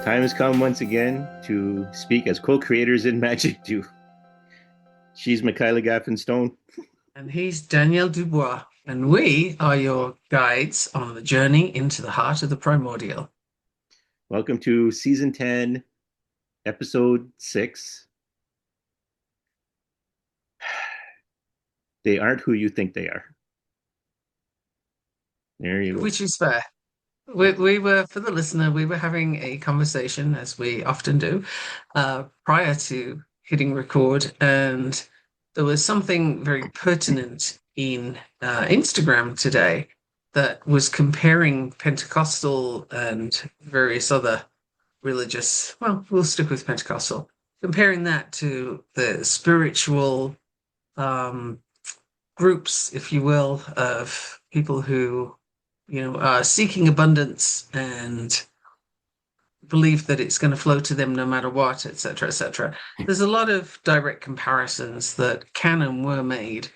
Time has come once again to speak as co-creators in Magic Do. She's Michaela Gaffin-Stone. And he's Daniel Dubois, and we are your guides on the journey into the heart of the primordial. Welcome to Season 10, Episode 6. They aren't who you think they are. There you go. Which is fair. We were, for the listener, we were having a conversation, as we often do, prior to hitting record, and there was something very pertinent in Instagram today that was comparing Pentecostal and various other religious, well, we'll stick with Pentecostal, comparing that to the spiritual um, groups, if you will, of people who, are seeking abundance and believe that it's going to flow to them no matter what, etc., etc. There's a lot of direct comparisons that can and were made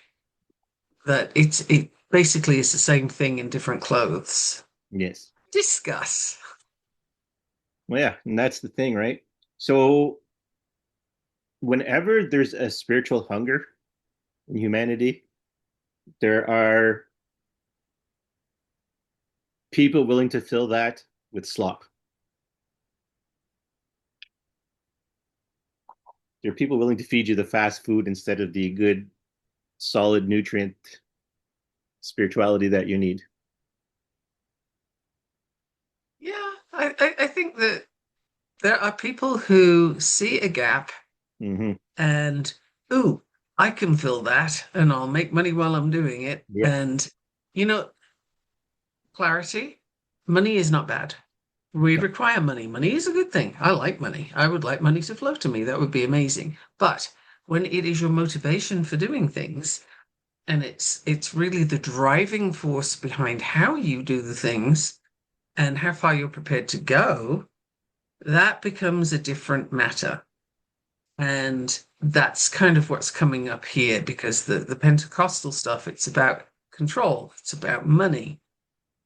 that it basically is the same thing in different clothes. Yes. Discuss. Well, yeah, and that's the thing, right? So whenever there's a spiritual hunger in humanity, there are people willing to fill that with slop. There are people willing to feed you the fast food instead of the good, solid nutrient spirituality that you need. Yeah, I think that there are people who see a gap Mm-hmm. and, ooh, I can fill that and I'll make money while I'm doing it. Yeah. And, you know, clarity, money is not bad. We No. require money. Money is a good thing. I like money. I would like money to flow to me. That would be amazing. But when it is your motivation for doing things, and it's really the driving force behind how you do the things and how far you're prepared to go, that becomes a different matter. And that's kind of what's coming up here because the Pentecostal stuff, it's about control, it's about money.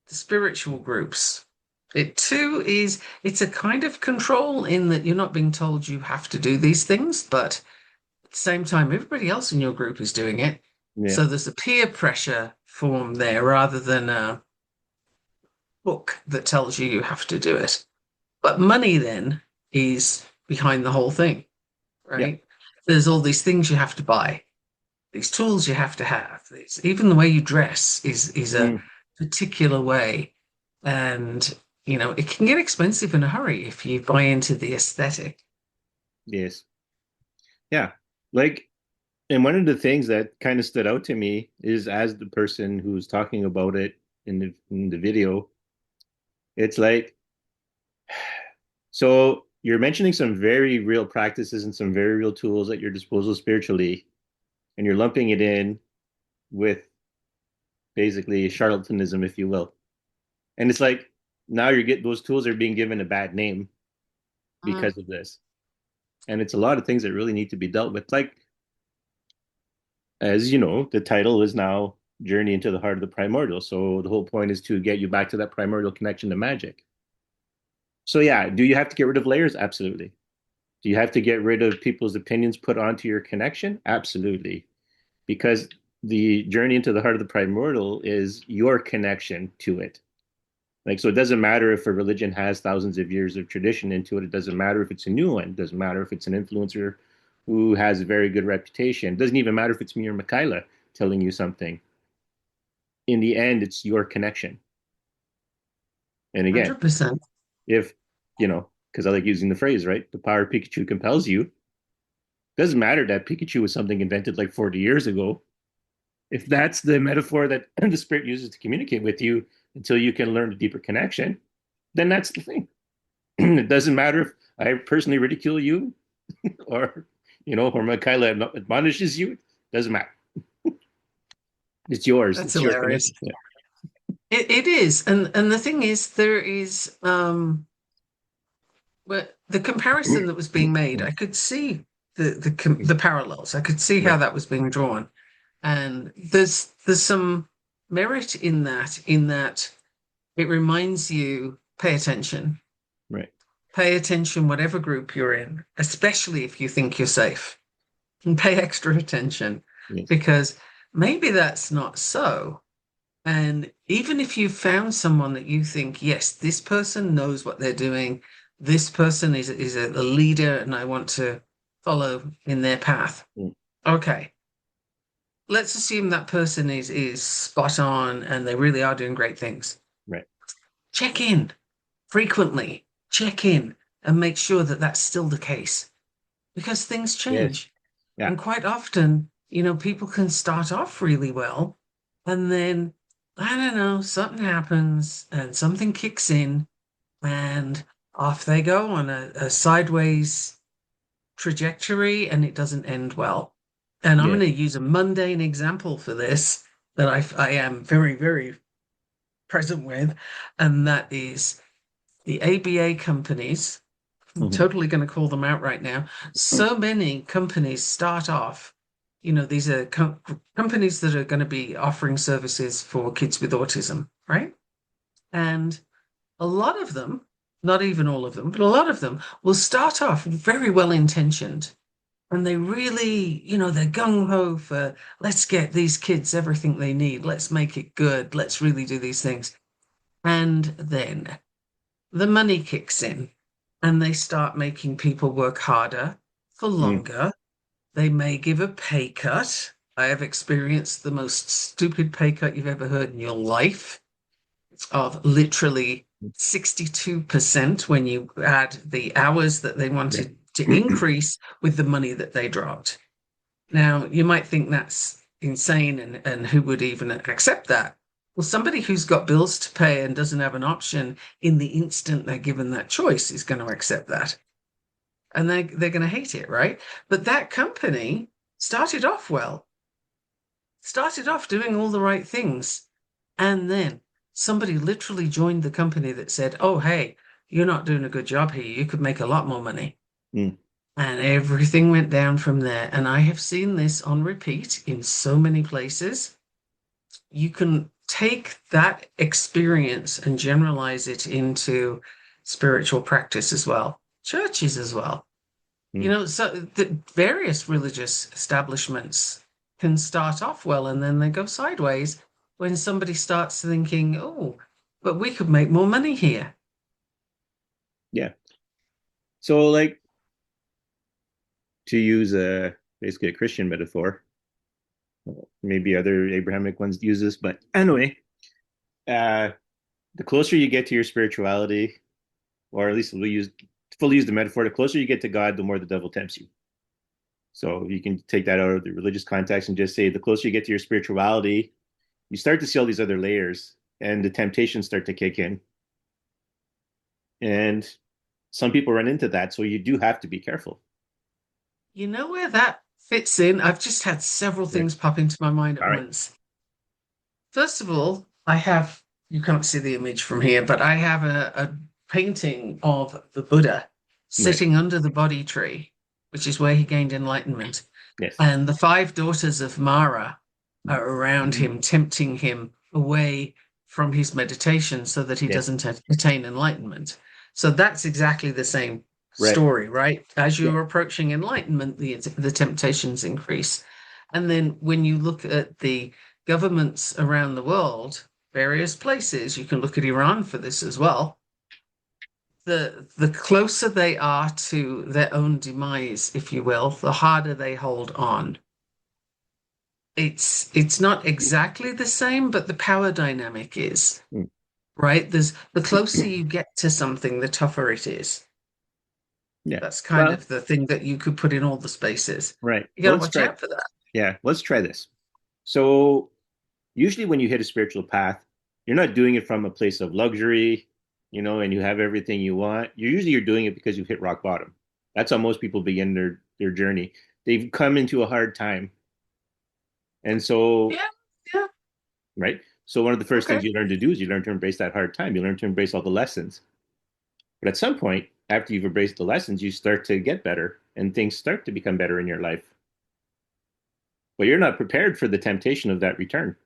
The spiritual groups, it too is, it's a kind of control in that you're not being told you have to do these things, but at the same time, everybody else in your group is doing it. Yeah. So there's a peer pressure form there rather than a book that tells you you have to do it. But money then is behind the whole thing, Yeah. right? There's all these things you have to buy, these tools you have to have. Even the way you dress is a Mm. particular way. And, it can get expensive in a hurry if you buy into the aesthetic. Yes. Yeah. Like, and one of the things that kind of stood out to me is as the person who's talking about it in the video, it's like, so you're mentioning some very real practices and some very real tools at your disposal spiritually, and you're lumping it in with basically charlatanism, if you will. And it's like now you're getting those tools are being given a bad name Mm. because of this. And it's a lot of things that really need to be dealt with. Like, as you know, the title is now Journey into the Heart of the Primordial. So the whole point is to get you back to that primordial connection to magic. So yeah, do you have to get rid of layers? Absolutely. Do you have to get rid of people's opinions put onto your connection? Absolutely. Because the journey into the heart of the primordial is your connection to it. Like, so it doesn't matter if a religion has thousands of years of tradition into it. It doesn't matter if it's a new one. It doesn't matter if it's an influencer who has a very good reputation. It doesn't even matter if it's me or Michaela telling you something. In the end, it's your connection. And again, 100%. if, because I like using the phrase, right? The power of Pikachu compels you. It doesn't matter that Pikachu was something invented like 40 years ago. If that's the metaphor that the spirit uses to communicate with you, until you can learn a deeper connection, then that's the thing. It doesn't matter if I personally ridicule you or, or Michaela admonishes you. Doesn't matter. It's yours. That's It's your hilarious. connection. Yeah. It is, and the thing is, there is but the comparison that was being made, I could see the parallels. I could see how Right. that was being drawn, and there's some merit in that it reminds you pay attention, Right. pay attention whatever group you're in, especially if you think you're safe, and pay extra attention Yes. because maybe that's not so. And even if you found someone that you think, yes, this person knows what they're doing, this person is a leader and I want to follow in their path. Mm. Okay, let's assume that person is spot on and they really are doing great things. Right. Check in frequently, check in and make sure that that's still the case because things Yes. change. Yeah. And quite often, people can start off really well and then, I don't know, something happens and something kicks in and off they go on a sideways trajectory and it doesn't end well. And I'm going Yes. to use a mundane example for this that I am very, very present with, and that is the ABA companies. I'm Mhm. totally going to call them out right now. So many companies start off, these are companies that are going to be offering services for kids with autism, right? And a lot of them, not even all of them, but a lot of them will start off very well intentioned. And they really, they're gung ho for let's get these kids everything they need. Let's make it good. Let's really do these things. And then the money kicks in and they start making people work harder for Mm. longer. They may give a pay cut. I have experienced the most stupid pay cut you've ever heard in your life of literally 62% when you add the hours that they Yeah. wanted to increase with the money that they dropped. Now, you might think that's insane and who would even accept that? Well, somebody who's got bills to pay and doesn't have an option in the instant they're given that choice is going to accept that. And they're going to hate it, right? But that company started off well, started off doing all the right things. And then somebody literally joined the company that said, oh, hey, you're not doing a good job here. You could make a lot more money. Mm. And everything went down from there. And I have seen this on repeat in so many places. You can take that experience and generalize it into spiritual practice as well, churches as well. Mm. So the various religious establishments can start off well and then they go sideways when somebody starts thinking, oh, but we could make more money here. Yeah. So, like, to use a basically a Christian metaphor, maybe other Abrahamic ones use this, but anyway, uh, the closer you get to your spirituality, or at least we use fully use the metaphor, the closer you get to God, the more the devil tempts you. So you can take that out of the religious context and just say the closer you get to your spirituality, you start to see all these other layers and the temptations start to kick in. And some people run into that. So you do have to be careful. You know where that fits in? I've just had several Right. things pop into my mind at All right. once. First of all, you can't see the image from here, but I have a painting of the Buddha Right. sitting under the Bodhi tree, which is where he gained enlightenment. Yes. And the five daughters of Mara are around him, tempting him away from his meditation so that he Yes. doesn't attain enlightenment. So that's exactly the same Right. story, right? As Yeah. you're approaching enlightenment, the temptations increase. And then when you look at the governments around the world, various places, you can look at Iran for this as well. The closer they are to their own demise, if you will, the harder they hold on. It's not exactly the same, but the power dynamic is, Mm. right? There's the closer you get to something, the tougher it is. Yeah. That's kind Well, of the thing that you could put in all the spaces. right. You got Well, to let's watch try. out for that. Yeah. Let's try this. So usually when you hit a spiritual path, you're not doing it from a place of luxury, and you have everything you want. You're doing it because you've hit rock bottom. That's how most people begin their journey. They've come into a hard time. And so, Yeah, yeah, right? So one of the first okay. things you learn to do is you learn to embrace that hard time. You learn to embrace all the lessons. But at some point, after you've embraced the lessons, you start to get better and things start to become better in your life. But you're not prepared for the temptation of that return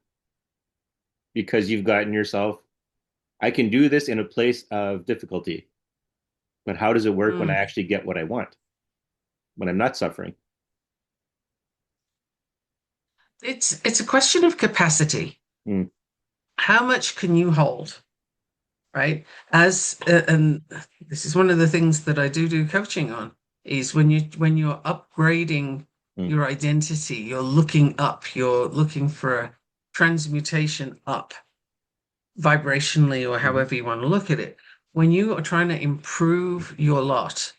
because you've gotten yourself, I can do this in a place of difficulty. But how does it work when I Mm. actually get what I want, when I'm not suffering? It's a question of capacity. Mm, How much can you hold, right? And this is one of the things that I do coaching on is when you're upgrading mm, your identity, you're looking up, you're looking for a transmutation up vibrationally or mm, however you want to look at it. When you are trying to improve your lot,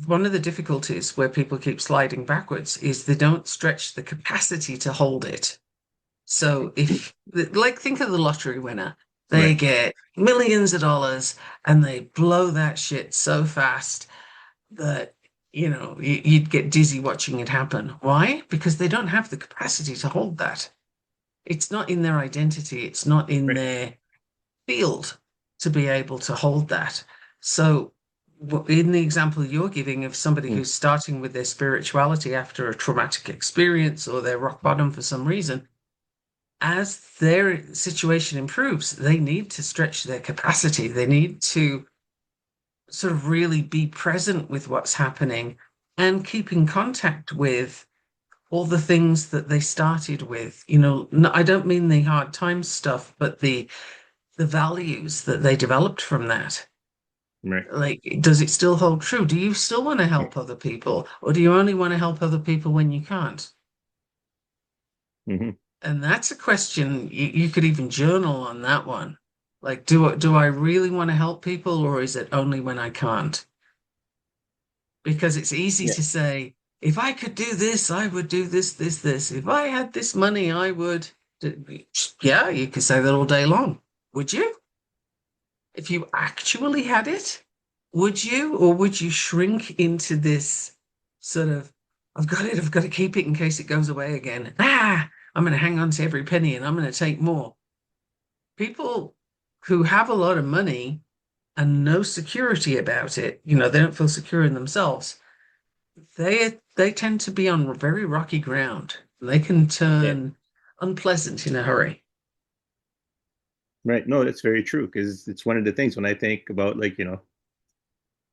one of the difficulties where people keep sliding backwards is they don't stretch the capacity to hold it. So if, like, think of the lottery winner, they right, get millions of dollars and they blow that shit so fast that, you'd get dizzy watching it happen. Why? Because they don't have the capacity to hold that. It's not in their identity. It's not in right. their field to be able to hold that. So, in the example you're giving of somebody Mm, who's starting with their spirituality after a traumatic experience or their rock bottom for some reason, as their situation improves, they need to stretch their capacity. They need to sort of really be present with what's happening and keep in contact with all the things that they started with. I don't mean the hard times stuff, but the values that they developed from that. right. Like, does it still hold true? Do you still want to help other people, or do you only want to help other people when you can't? Mm-hmm. And that's a question you could even journal on that one. Like, do I really want to help people, or is it only when I can't? Because it's easy Yeah. to say, if I could do this, I would do this, this, this. If I had this money, I would. Yeah, you could say that all day long. Would you? If you actually had it, would you? Or would you shrink into this sort of, I've got to keep it in case it goes away again. I'm going to hang on to every penny and I'm going to take more. People who have a lot of money and no security about it, they don't feel secure in themselves. They tend to be on very rocky ground. They can Yeah. turn unpleasant in a hurry. Right. No, that's very true because it's one of the things when I think about like,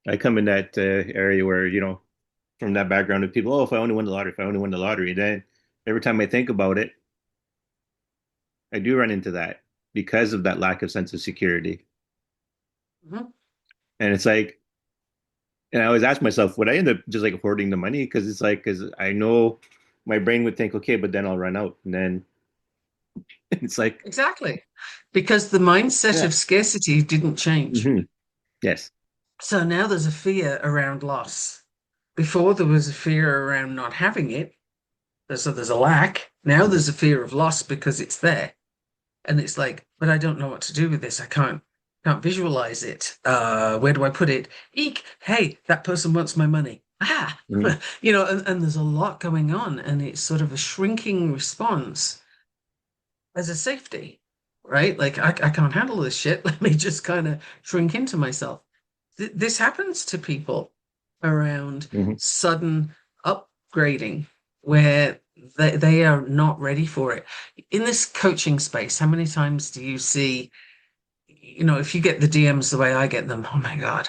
I come in that area where, from that background of people, oh, if I only won the lottery, if I only won the lottery, then every time I think about it, I do run into that because of that lack of sense of security. Mhm. And it's like, and I always ask myself, would I end up just like hoarding the money? Because it's like, because I know my brain would think, okay, but then I'll run out. And then it's like, Exactly. Because the mindset yeah, of scarcity didn't change. hmm, yes. So now there's a fear around loss. Before there was a fear around not having it, so there's a lack. Now Mhm. there's a fear of loss because it's there. And it's like, but I don't know what to do with this. I can't visualize it. Where do I put it? Eek, hey, that person wants my money. Mhm. And there's a lot going on, and it's sort of a shrinking response as a safety, right? Like I can't handle this shit. Let me just kind of shrink into myself. This happens to people around Mhm. sudden upgrading where they are not ready for it. In this coaching space, how many times do you see, if you get the DMs the way I get them, oh my God,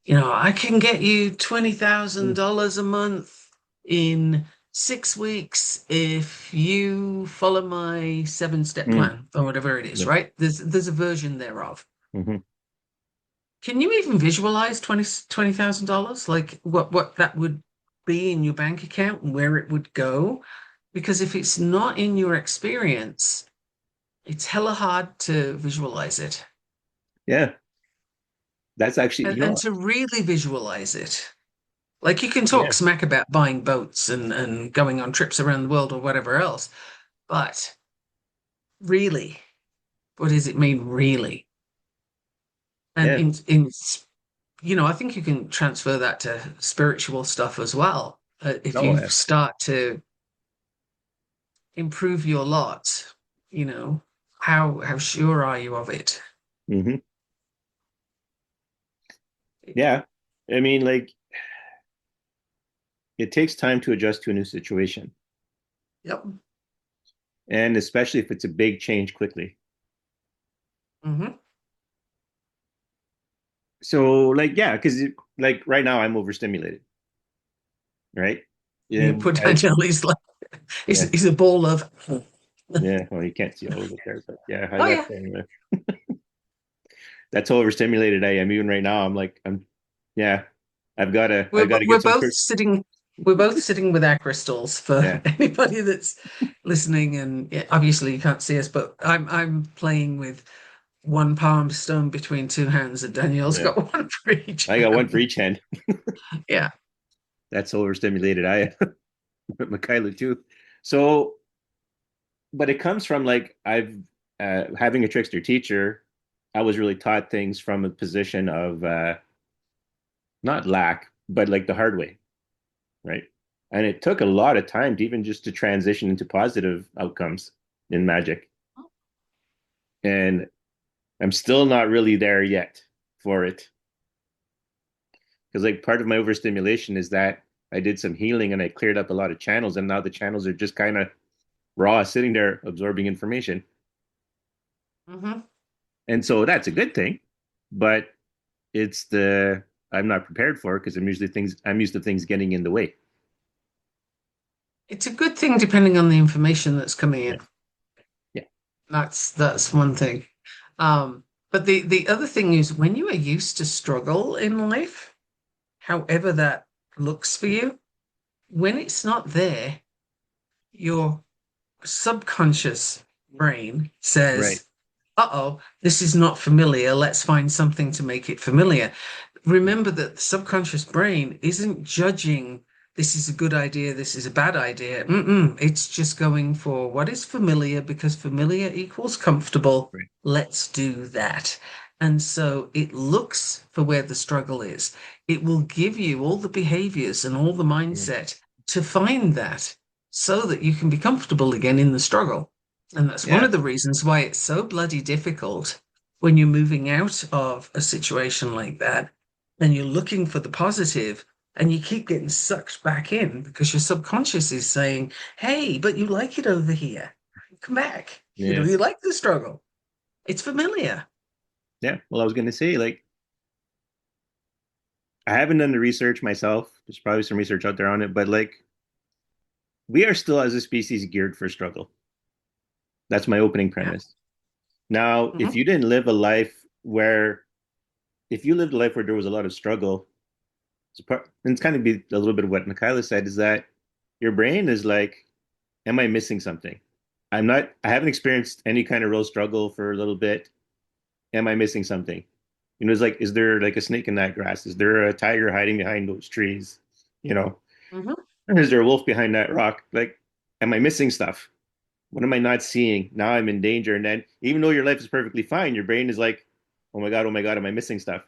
I can get you Mhm. $20,000 a month in 6 weeks if you follow my 7-step Mhm. plan or whatever it is, Yeah. right? There's a version thereof. Mhm. Can you even visualize $20,000? Like what that would be in your bank account and where it would go? Because if it's not in your experience, it's hella hard to visualize it. Yeah. That's actually, And to really visualize it. Like you can yeah. talk smack about buying boats and going on trips around the world or whatever else, but really. what does it mean really? And Yeah. I think you can transfer that to spiritual stuff as well. If No. you start to improve your lot, how sure are you of it? Hmm. Yeah. I mean, like, it takes time to adjust to a new situation, Yep. and especially if it's a big change quickly. Hmm. So, like, yeah, because like right now I'm overstimulated, right? You And put Daniel, he's like yeah, he's a ball of yeah. Well, you can't see all of it there, but yeah, I oh got yeah. that's how overstimulated I am. Even right now, yeah, We're I've got bo- to we're get some, both sitting we're both sitting with our crystals for yeah, anybody that's listening, and yeah, obviously you can't see us, but I'm playing with one palm stone between two hands, and Danielle's yeah. got one for each I got one for hand. each hand. Yeah. That's how overstimulated I am. Michaela too. So, but it comes from like I've having a trickster teacher. I was really taught things from a position of not lack, but like the hard way, right? And it took a lot of time to even just to transition into positive outcomes in magic. And I'm still not really there yet for it. Because like part of my overstimulation is that I did some healing and I cleared up a lot of channels, and now the channels are just kind of raw, sitting there absorbing information. Hmm. And so that's a good thing, but it's the I'm not prepared for it because I'm used to things getting in the way. It's a good thing depending on the information that's coming Yeah. in. Yeah. That's one thing. But the other thing is when you are used to struggle in life, however that looks for you, when it's not there, your subconscious brain Right. says, uh-oh, this is not familiar. Let's find something to make it familiar. Remember that the subconscious brain isn't judging this is a good idea, this is a bad idea. It's just going for what is familiar because familiar equals comfortable. Right. Let's do that. And so it looks for where the struggle is. It will give you all the behaviors and all the Mm. mindset to find that so that you can be comfortable again in the struggle. And that's one Yeah. of the reasons why it's so bloody difficult when you're moving out of a situation like that and you're looking for the positive and you keep getting sucked back in because your subconscious is saying, hey, but you like it over here. Come back. Yeah. You like the struggle. It's familiar. Yeah. Well, I was gonna say, like, I haven't done the research myself. There's probably some research out there on it, but like we are still as a species geared for struggle. That's my opening Yeah. premise. Now, Hmm. if you lived a life where there was a lot of struggle, and it's kind of be a little bit of what Michaela said, is that your brain is like, am I missing something? I haven't experienced any kind of real struggle for a little bit. Am I missing something? It's like, is there like a snake in that grass? Is there a tiger hiding behind those trees? You know, Hmm. or is there a wolf behind that rock? Like, am I missing stuff? What am I not seeing? Now I'm in danger. And then, even though your life is perfectly fine, your brain is like, oh my God, am I missing stuff?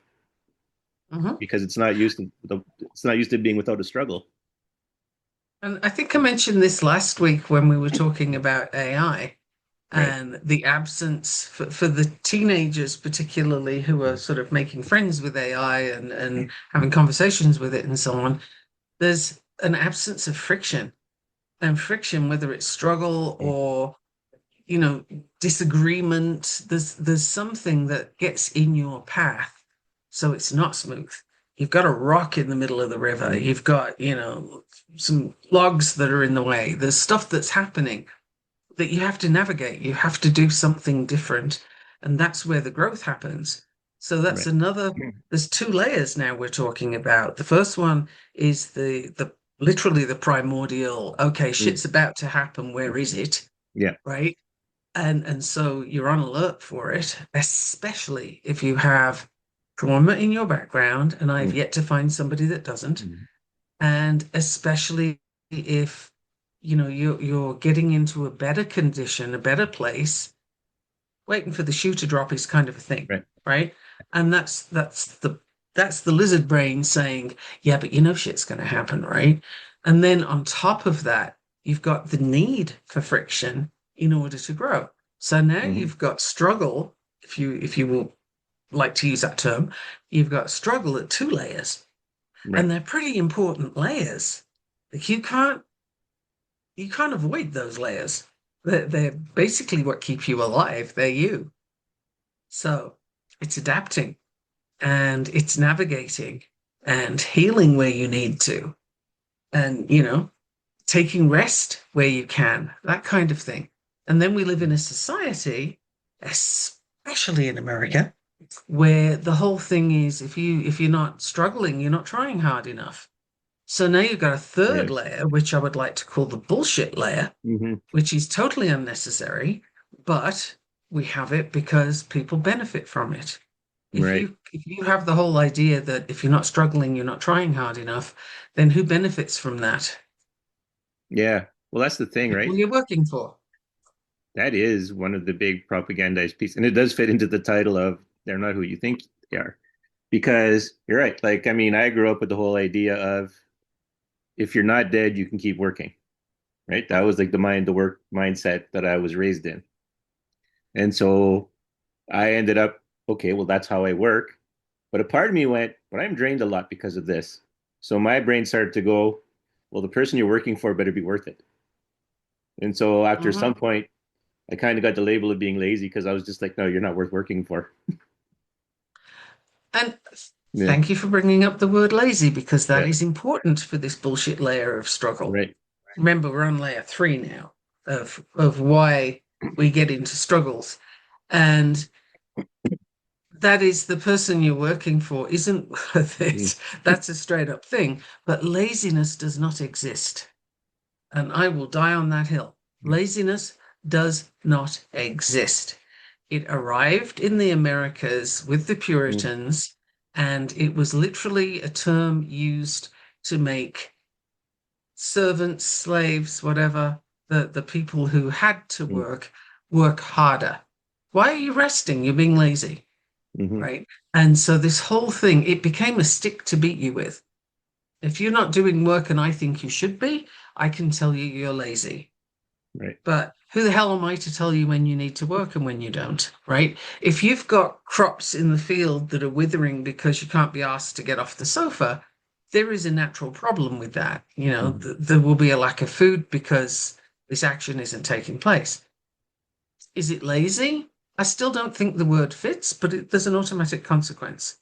Hmm. Because it's not used to being without a struggle. And I think I mentioned this last week when we were talking about AI Right. and the absence for the teenagers, particularly who are sort of making friends with AI and having conversations with it and so on. There's an absence of friction and friction, whether it's struggle or you know disagreement. There's something that gets in your path, so it's not smooth. You've got a rock in the middle of the river. Mm-hmm. You've got some logs that are in the way. There's stuff that's happening that you have to navigate. You have to do something different. And that's where the growth happens. So that's Right. there's two layers now we're talking about. The first one is the literally the primordial, okay, Mm. shit's about to happen. Where is it? Yeah. Right. And so you're on alert for it, especially if you have trauma in your background, and I've Mm. yet to find somebody that doesn't, Mm. and especially if you're getting into a better condition, a better place, waiting for the shoe to drop is kind of a thing, Right. right? And that's the lizard brain saying, yeah, but you know shit's going to happen, right? And then on top of that, you've got the need for friction in order to grow. So now Hmm. you've got struggle, if you will like to use that term, you've got struggle at two layers, Right. and they're pretty important layers. Like you can't avoid those layers. They're basically what keep you alive. They're you. So it's adapting and it's navigating and healing where you need to, and taking rest where you can, that kind of thing. And then we live in a society, especially in America, where the whole thing is if you're not struggling, you're not trying hard enough. So now you've got a third Right. layer, which I would like to call the bullshit layer, Hmm. which is totally unnecessary, but we have it because people benefit from it. If Right. you have the whole idea that if you're not struggling, you're not trying hard enough, then who benefits from that? Yeah. Well, that's the thing, People right? you're working for. That is one of the big propagandized pieces, and it does fit into the title of "They're Not Who You Think They Are." Because you're right. Like, I mean, I grew up with the whole idea of if you're not dead, you can keep working, right? That was like the work mindset that I was raised in. And so I ended up, okay, well, that's how I work. But a part of me went, but I'm drained a lot because of this. So my brain started to go, well, the person you're working for better be worth it. And so after some Hmm. point, I kind of got the label of being lazy because I was just like, no, you're not worth working for. And Yeah. thank you for bringing up the word lazy because that Yeah. is important for this bullshit layer of struggle. Right. Remember, we're on layer three now of why we get into struggles. And that is the person you're working for isn't worth Mm. it. That's a straight up thing. But laziness does not exist. And I will die on that hill. Laziness does not exist. It arrived in the Americas with the Mm. Puritans, and it was literally a term used to make servants, slaves, whatever, the people who had to Mm. work harder. Why are you resting? You're being lazy, Hmm. right? And so this whole thing, it became a stick to beat you with. If you're not doing work and I think you should be, I can tell you you're lazy. Right. But who the hell am I to tell you when you need to work and when you don't, right? If you've got crops in the field that are withering because you can't be asked to get off the sofa, there is a natural problem with that. Hmm. There will be a lack of food because this action isn't taking place. Is it lazy? I still don't think the word fits, but there's an automatic consequence.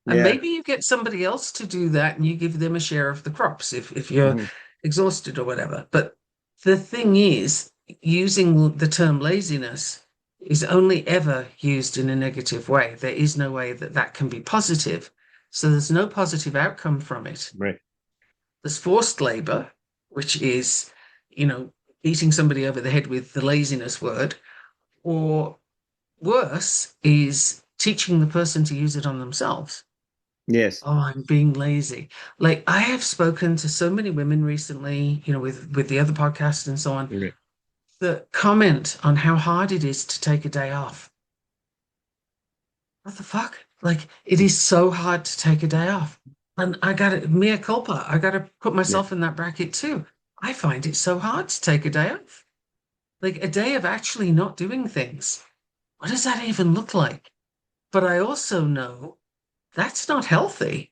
And Yeah. maybe you get somebody else to do that and you give them a share of the crops if you're Hmm. exhausted or whatever. But the thing is, using the term laziness is only ever used in a negative way. There is no way that that can be positive. So there's no positive outcome from it. Right. There's forced labor, which is, you know, beating somebody over the head with the laziness word, or worse is teaching the person to use it on themselves. Yes. Oh, I'm being lazy. Like I have spoken to so many women recently, with the other podcast and so on, Right. that comment on how hard it is to take a day off. What the fuck? Like it is so hard to take a day off. And I gotta mea culpa. I gotta put Yeah. myself in that bracket too. I find it so hard to take a day off. Like a day of actually not doing things. What does that even look like? But I also know that's not healthy.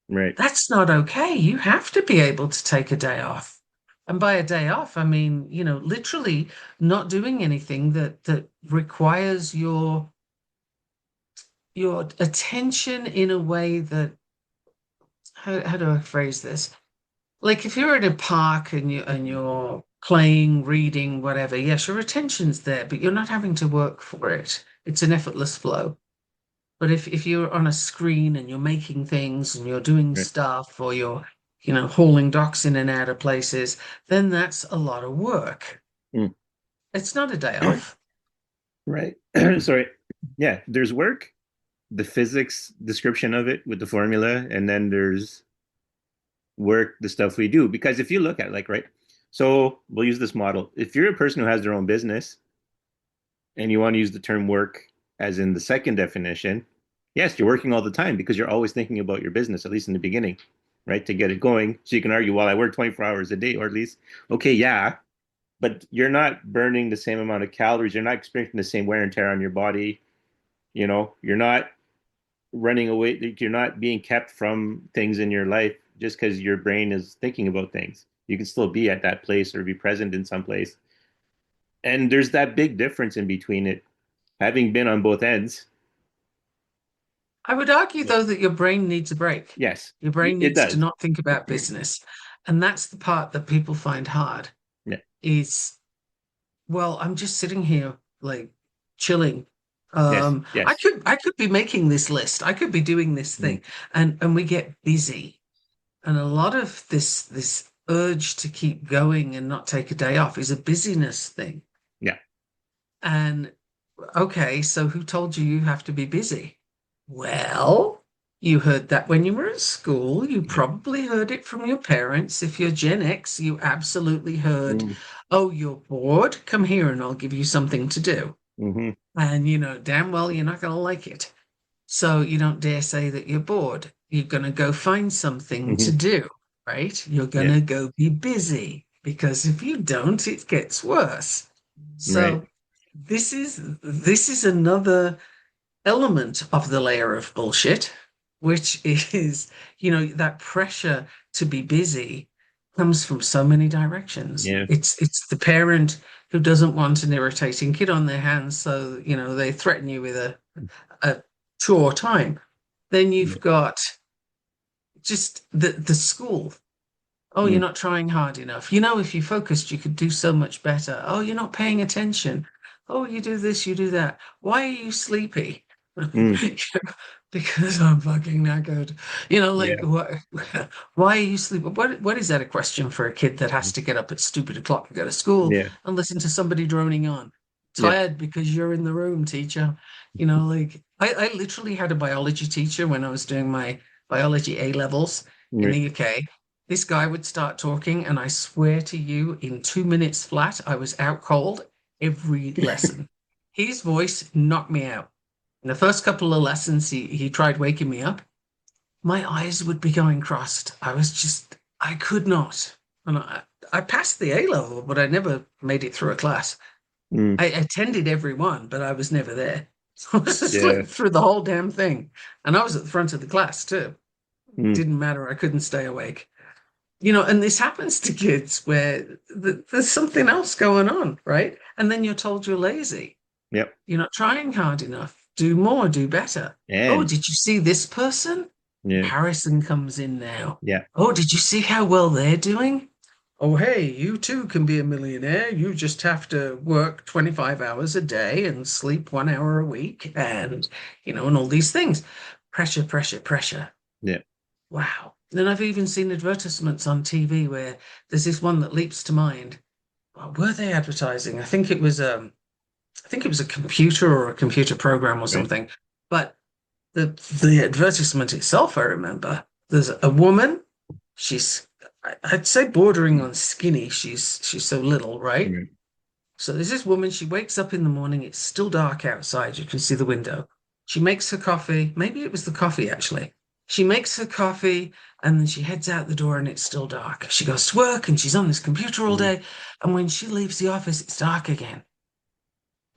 Right. That's not okay. You have to be able to take a day off. And by a day off, I mean, literally not doing anything that requires your attention in a way that how do I phrase this? Like if you're at a park and you're playing, reading, whatever, yes, your attention's there, but you're not having to work for it. It's an effortless flow. But if you're on a screen and you're making things and you're doing Right. stuff or you're, hauling docs in and out of places, then that's a lot of work. Mm. It's not a day off. Right. Sorry. Yeah. There's work, the physics description of it with the formula, and then there's work, the stuff we do. Because if you look at it, like, right, so we'll use this model. If you're a person who has their own business, and you want to use the term work as in the second definition, yes, you're working all the time because you're always thinking about your business, at least in the beginning, right? To get it going. So you can argue, well, I work 24 hours a day, or at least, okay, yeah, but you're not burning the same amount of calories. You're not experiencing the same wear and tear on your body. You're not running away. You're not being kept from things in your life just because your brain is thinking about things. You can still be at that place or be present in some place. And there's that big difference in between it, having been on both ends. I would argue, Yeah. though, that your brain needs a break. Yes, Your brain it needs to does. not think about business. And that's the part that people find hard Yeah. is, well, I'm just sitting here like chilling. Yes. I Yes. could be making this list. I could be doing this Mm. thing. And we get busy. And a lot of this urge to keep going and not take a day off is a busyness thing. Yeah. And okay, so who told you you have to be busy? Well, you heard that when you were at school. You Yeah. probably heard it from your parents. If you're Gen X, you absolutely heard, Mm. oh, you're bored? Come here and I'll give you something to do. Mm-hmm. And you know damn well you're not going to like it. So you don't dare say that you're bored. You're going to go find something to Mm-hmm. do, right? You're going Yeah. to go be busy because if you don't, it gets worse. Right. So this is another element of the layer of bullshit, which is, that pressure to be busy comes from so many directions. Yeah. It's the parent who doesn't want an irritating kid on their hands, so they threaten you with a chore time. Then Yeah. you've got just the school. Oh, you're Mm. not trying hard enough. If you focused, you could do so much better. Oh, you're not paying attention. Oh, you do this, you do that. Why are you sleepy? Mm. Because I'm fucking knackered. Like Yeah. what? Why are you sleeping? What is that a question for a kid that has to get up at stupid o'clock and go to school Yeah. and listen to somebody droning on? Yeah. Tired because you're in the room, teacher. Like I literally had a biology teacher when I was doing my biology A levels in the Right. UK. This guy would start talking, and I swear to you, in 2 minutes flat, I was out cold every lesson. His voice knocked me out. In the first couple of lessons, he tried waking me up. My eyes would be going crossed. I could not. And I passed the A level, but I never made it through a class. Mm. I attended every one, but I was never there. So I was Yeah. asleep through the whole damn thing. And I was at the front of the class too. Mm. Didn't matter. I couldn't stay awake. And this happens to kids where there's something else going on, right? And then you're told you're lazy. Yep. You're not trying hard enough. Do more, do better. Oh, And did you see this person? yeah. Comparison comes in now. Yeah. Oh, did you see how well they're doing? Oh, hey, you too can be a millionaire. You just have to work 25 hours a day and sleep 1 hour a week and all these things. Pressure, pressure, pressure. Yeah. Wow. Then I've even seen advertisements on TV where there's this one that leaps to mind. What were they advertising? I think it was a computer or a computer program or Right. something. But the advertisement itself, I remember, there's a woman. She's I'd say bordering on skinny. She's so little, right? Right. So there's this woman. She wakes up in the morning. It's still dark outside. You can see the window. She makes her coffee. Maybe it was the coffee actually. She makes her coffee and then she heads out the door and it's still dark. She goes to work and she's on this computer all Mm. day. And when she leaves the office, it's dark again.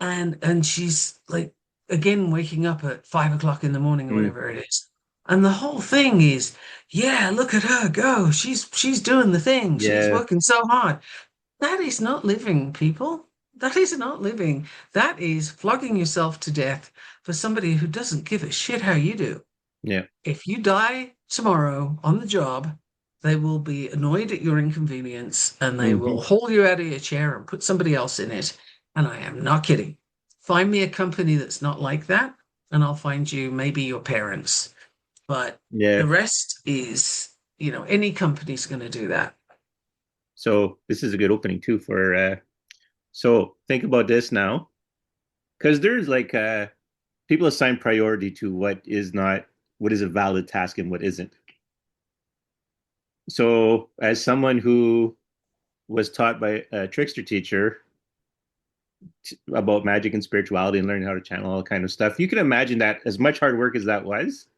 And she's like again waking up at 5 o'clock in the morning or Mm. whatever it is. And the whole thing is, yeah, look at her go. She's doing the thing. She's Yeah. working so hard. That is not living, people. That is not living. That is flogging yourself to death for somebody who doesn't give a shit how you do. Yeah. If you die tomorrow on the job, they will be annoyed at your inconvenience and they Hmm. will haul you out of your chair and put somebody else in it. And I am not kidding. Find me a company that's not like that, and I'll find you maybe your parents. But Yeah. the rest is, any company's going to do that. So this is a good opening too for so think about this now. Because there's like people assign priority to what is a valid task and what isn't. So as someone who was taught by a trickster teacher, about magic and spirituality and learning how to channel all kind of stuff. You can imagine that as much hard work as that was,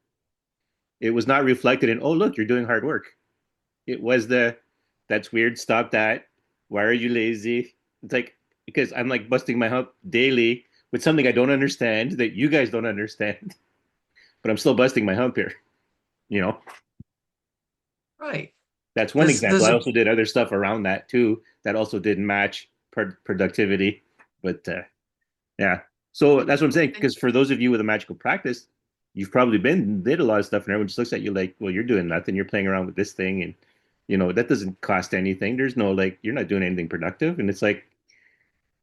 it was not reflected in, oh, look, you're doing hard work. It was that's weird, stop that. Why are you lazy? It's like, because I'm like busting my hump daily with something I don't understand that you guys don't understand, but I'm still busting my hump here. You know, Right. that's one example. There's I a also did other stuff around that too that also didn't match productivity. But yeah, so that's what I'm saying. thing, Because for those of you with a magical practice, you've probably did a lot of stuff, and everyone just looks at you like, well, you're doing nothing. You're playing around with this thing, and that doesn't cost anything. There's no like, you're not doing anything productive, and it's like,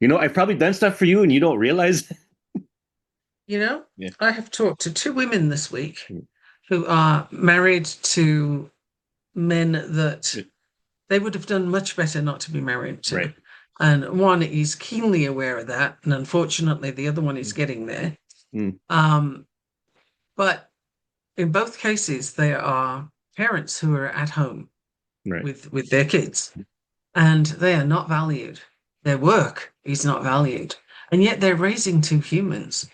I've probably done stuff for you, and you don't realize. you know, Yeah. I have talked to two women this week who are married to men that they would have done much better not to be married to. Right. And one is keenly aware of that. And unfortunately, the other one is getting there. Mm, Um, but in both cases, they are parents who are at home right. with their kids, and they are not valued. Their work is not valued. And yet they're raising two humans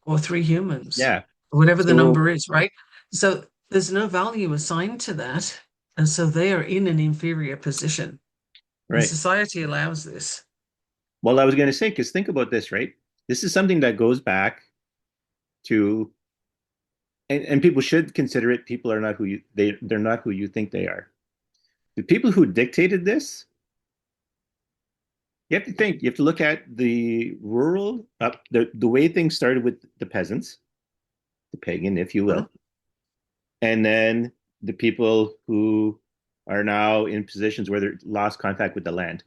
or three humans, Yeah. whatever the So number is, right? So there's no value assigned to that. And so they are in an inferior position. And right. society allows this. Well, I was going to say, because think about this, right? This is something that goes back to, and people should consider it. People are not who they're not who you think they are. The people who dictated this, you have to think. You have to look at the rural, the way things started with the peasants, the pagan, if you Mhm, will, and then the people who are now in positions where they're lost contact with the land.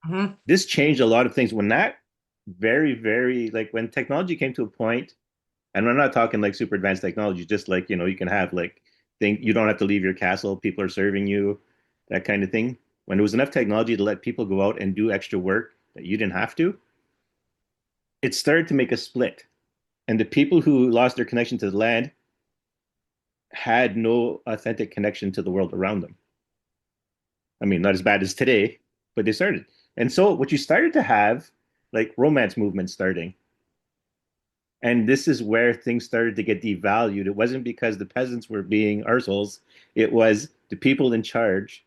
mhm, This changed a lot of things. When that very, very like when technology came to a point, and I'm not talking like super advanced technology, just like you can have like think you don't have to leave your castle, people are serving you, that kind of thing. When there was enough technology to let people go out and do extra work that you didn't have to, it started to make a split. And the people who lost their connection to the land had no authentic connection to the world around them. I mean, not as bad as today, but they started. And so what you started to have, like romance movements starting. And this is where things started to get devalued. It wasn't because the peasants were being arseholes. It was the people in charge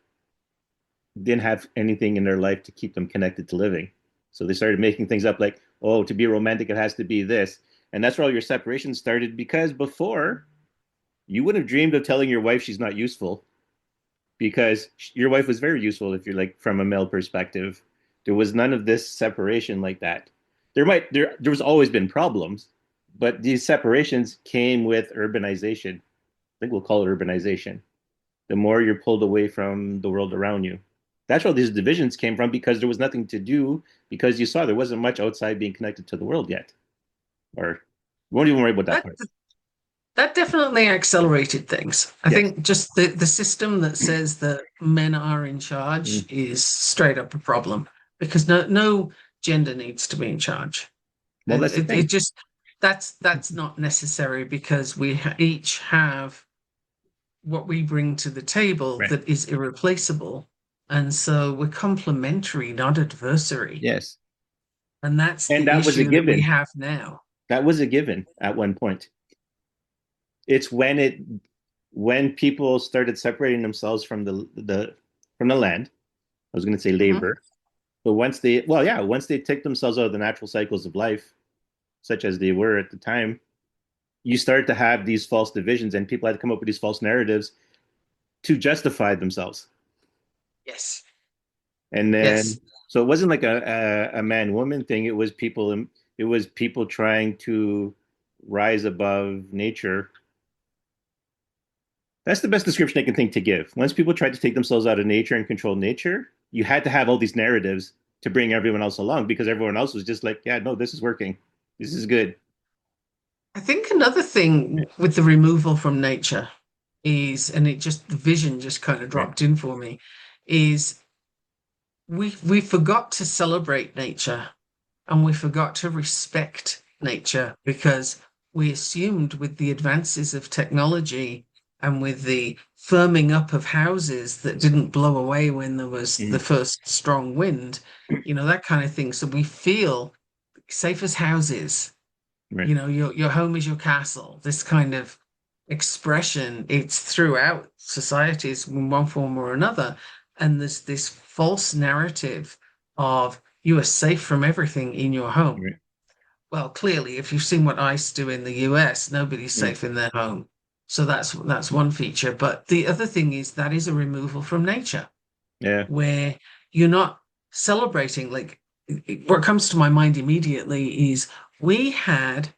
didn't have anything in their life to keep them connected to living. So they started making things up like, oh, to be romantic, it has to be this. And that's where all your separations started because before, you would have dreamed of telling your wife she's not useful because your wife was very useful if you're like from a male perspective. There was none of this separation like that. There was always been problems, but these separations came with urbanization. I think we'll call it urbanization. The more you're pulled away from the world around you. That's where these divisions came from because there was nothing to do because you saw there wasn't much outside being connected to the world yet. Or you won't even worry about that That part. that definitely accelerated things. I Yes. think just the system that says that men are in charge Mm. is straight up a problem because no gender needs to be in charge. Well, that's the It thing. just that's not necessary because we each have what we bring to the table Right. that is irreplaceable. And so we're complementary, not adversary. Yes. And that's And the that was a issue that we given. have now. That was a given at one point. It's when people started separating themselves from the land. I was going to say Mhm. labor, but once they take themselves out of the natural cycles of life, such as they were at the time, you start to have these false divisions, and people had to come up with these false narratives to justify themselves. Yes. And then, Yes. so it wasn't like a man woman thing. It was people trying to rise above nature. That's the best description I can think to give. Once people tried to take themselves out of nature and control nature, you had to have all these narratives to bring everyone else along because everyone else was just like, yeah, no, this is working. This is good. I think another thing with the removal from nature is, and it just the vision just kind of Right. dropped in for me, is we forgot to celebrate nature and we forgot to respect nature because we assumed with the advances of technology and with the firming up of houses that didn't blow away when there was the Mm. first strong wind, that kind of thing. So we feel safe as houses. Right. Your home is your castle. This kind of expression, it's throughout societies in one form or another. And there's this false narrative of you are safe from everything in your home. Right. Well, clearly, if you've seen what ICE do in the US, nobody's Mm. safe in their home. So that's one feature. But the other thing is that is a removal from nature Yeah. where you're not celebrating. Like what comes to my mind immediately is we had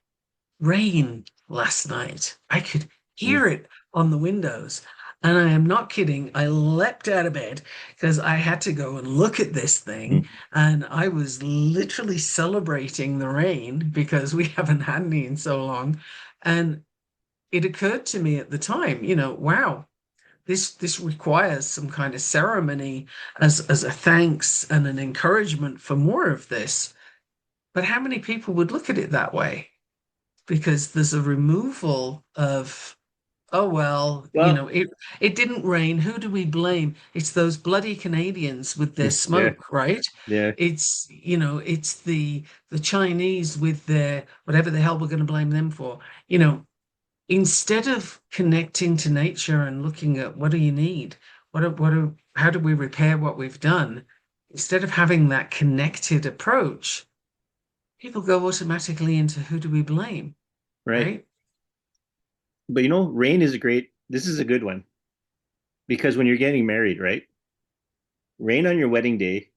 rain last night. I could Mm. hear it on the windows. And I am not kidding. I leapt out of bed because I had to go and look at this thing. Mm. And I was literally celebrating the rain because we haven't had any in so long. And it occurred to me at the time, wow, this requires some kind of ceremony as a thanks and an encouragement for more of this. But how many people would look at it that way? Because there's a removal of, oh well, Well, it didn't rain. Who do we blame? It's those bloody Canadians with their yeah. smoke, right? Yeah. It's the Chinese with their whatever the hell we're going to blame them for. Instead of connecting to nature and looking at what do you need? How do we repair what we've done? Instead of having that connected approach, people go automatically into who do we blame, Right. right? But rain is a great, this is a good one because when you're getting married, right? Rain on your wedding day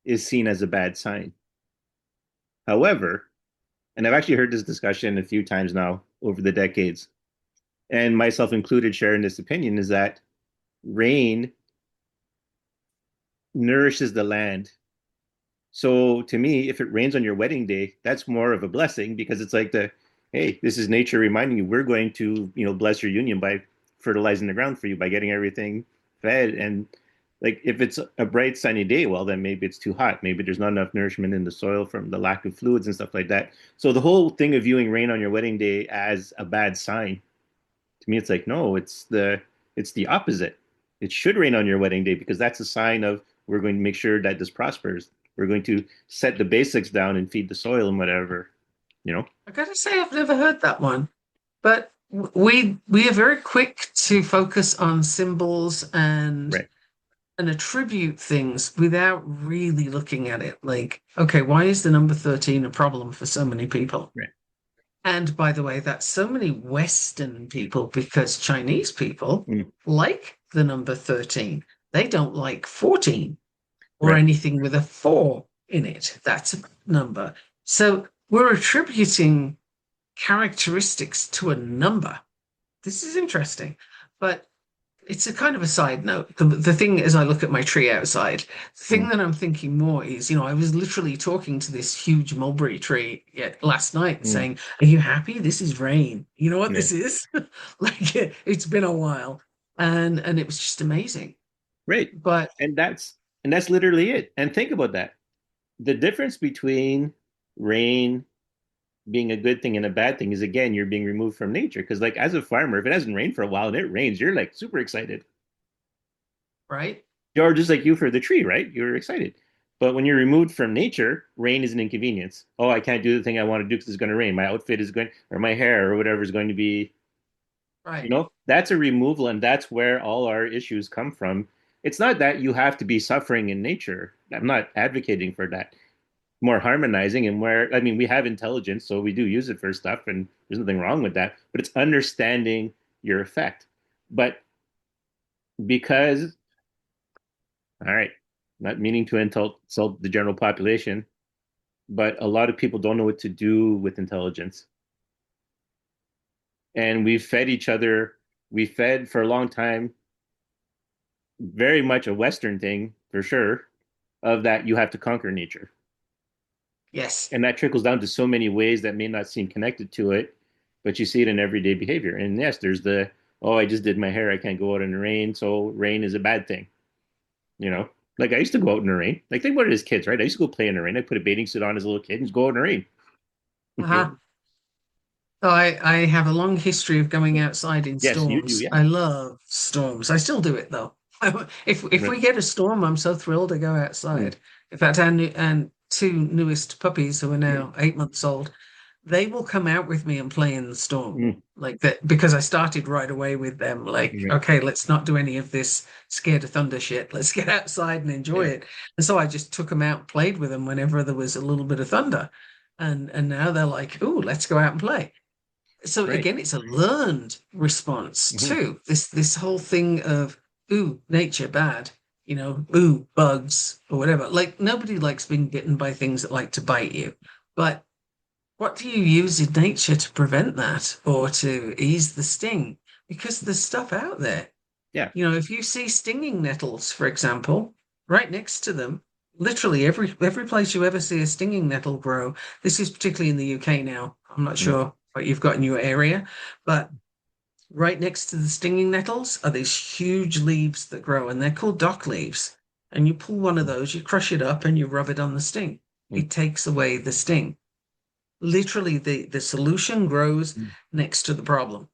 is seen as a bad sign. However, and I've actually heard this discussion a few times now over the decades, and myself included sharing this opinion, is that rain nourishes the land. So to me, if it rains on your wedding day, that's more of a blessing because it's like hey, this is nature reminding you we're going to, bless your union by fertilizing the ground for you, by getting everything fed. And like if it's a bright sunny day, well, then maybe it's too hot. Maybe there's not enough nourishment in the soil from the lack of fluids and stuff like that. So the whole thing of viewing rain on your wedding day as a bad sign, to me, it's like, no, it's the opposite. It should rain on your wedding day because that's a sign of we're going to make sure that this prospers. We're going to set the basics down and feed the soil and whatever, you know? I gotta say, I've never heard that one, but we are very quick to focus on symbols Right. and attribute things without really looking at it. Like, okay, why is the number 13 a problem for so many people? Right. And by the way, that's so many Western people because Chinese people Mm. like the number 13. They don't like 14 or Right. anything with a 4 in it. That's a number. So we're attributing characteristics to a number. This is interesting, but it's a kind of a side note. The thing as I look at my tree outside, the thing Mm. that I'm thinking more is, I was literally talking to this huge mulberry tree last night Mm. saying, are you happy? This is rain. You know what Yeah. this is? Like it's been a while. And it was just amazing. Right. But And that's literally it. And think about that. The difference between rain being a good thing and a bad thing is, again, you're being removed from nature. Because like as a farmer, if it hasn't rained for a while and it rains, you're like super excited. right. Or just like you for the tree, right? You're excited. But when you're removed from nature, rain is an inconvenience. Oh, I can't do the thing I want to do because it's going to rain. My outfit is going, or my hair, or whatever is going to be, Right. that's a removal. And that's where all our issues come from. It's not that you have to be suffering in nature. I'm not advocating for that. More harmonizing and where, I mean, we have intelligence, so we do use it for stuff, and there's nothing wrong with that. But it's understanding your effect. But because, all right, not meaning to insult the general population, but a lot of people don't know what to do with intelligence. And we've fed each other, we fed for a long time, very much a Western thing for sure, of that you have to conquer nature. Yes. And that trickles down to so many ways that may not seem connected to it, but you see it in everyday behavior. And yes, there's oh, I just did my hair, I can't go out in the rain, so rain is a bad thing. You know, like I used to go out in the rain. Like think about it as kids, right? I used to go play in the rain. I put a bathing suit on as a little kid and just go out in the rain. You know? Uh-huh. So I have a long history of going outside in Yes, you do. storms. Yeah. I love storms. I still do it though. If Right. we get a storm, I'm so thrilled to go Mm, outside. In fact, and two newest puppies who are mm, now 8 months old, they will come out with me and play in the storm. mm, Like that because I started right away with them. Like, right. okay, let's not do any of this scared of thunder shit. Let's get outside and enjoy Yeah. it. And so I just took them out and played with them whenever there was a little bit of thunder. And now they're like, "Ooh, let's go out and play." So Right. again, it's a learned response Hmm. too. This whole thing of ooh, nature bad, ooh, bugs or whatever. Like nobody likes being bitten by things that like to bite you. But what do you use in nature to prevent that or to ease the sting? Because there's stuff out there. Yeah. If you see stinging nettles, for example, right next to them, literally every place you ever see a stinging nettle grow, this is particularly in the UK now. I'm not Mm, sure what you've got in your area, but right next to the stinging nettles are these huge leaves that grow, and they're called dock leaves. And you pull one of mm, those, you crush it up, and you rub it on the sting. mm. It takes away the sting. Literally, the solution grows Mm. next to the problem,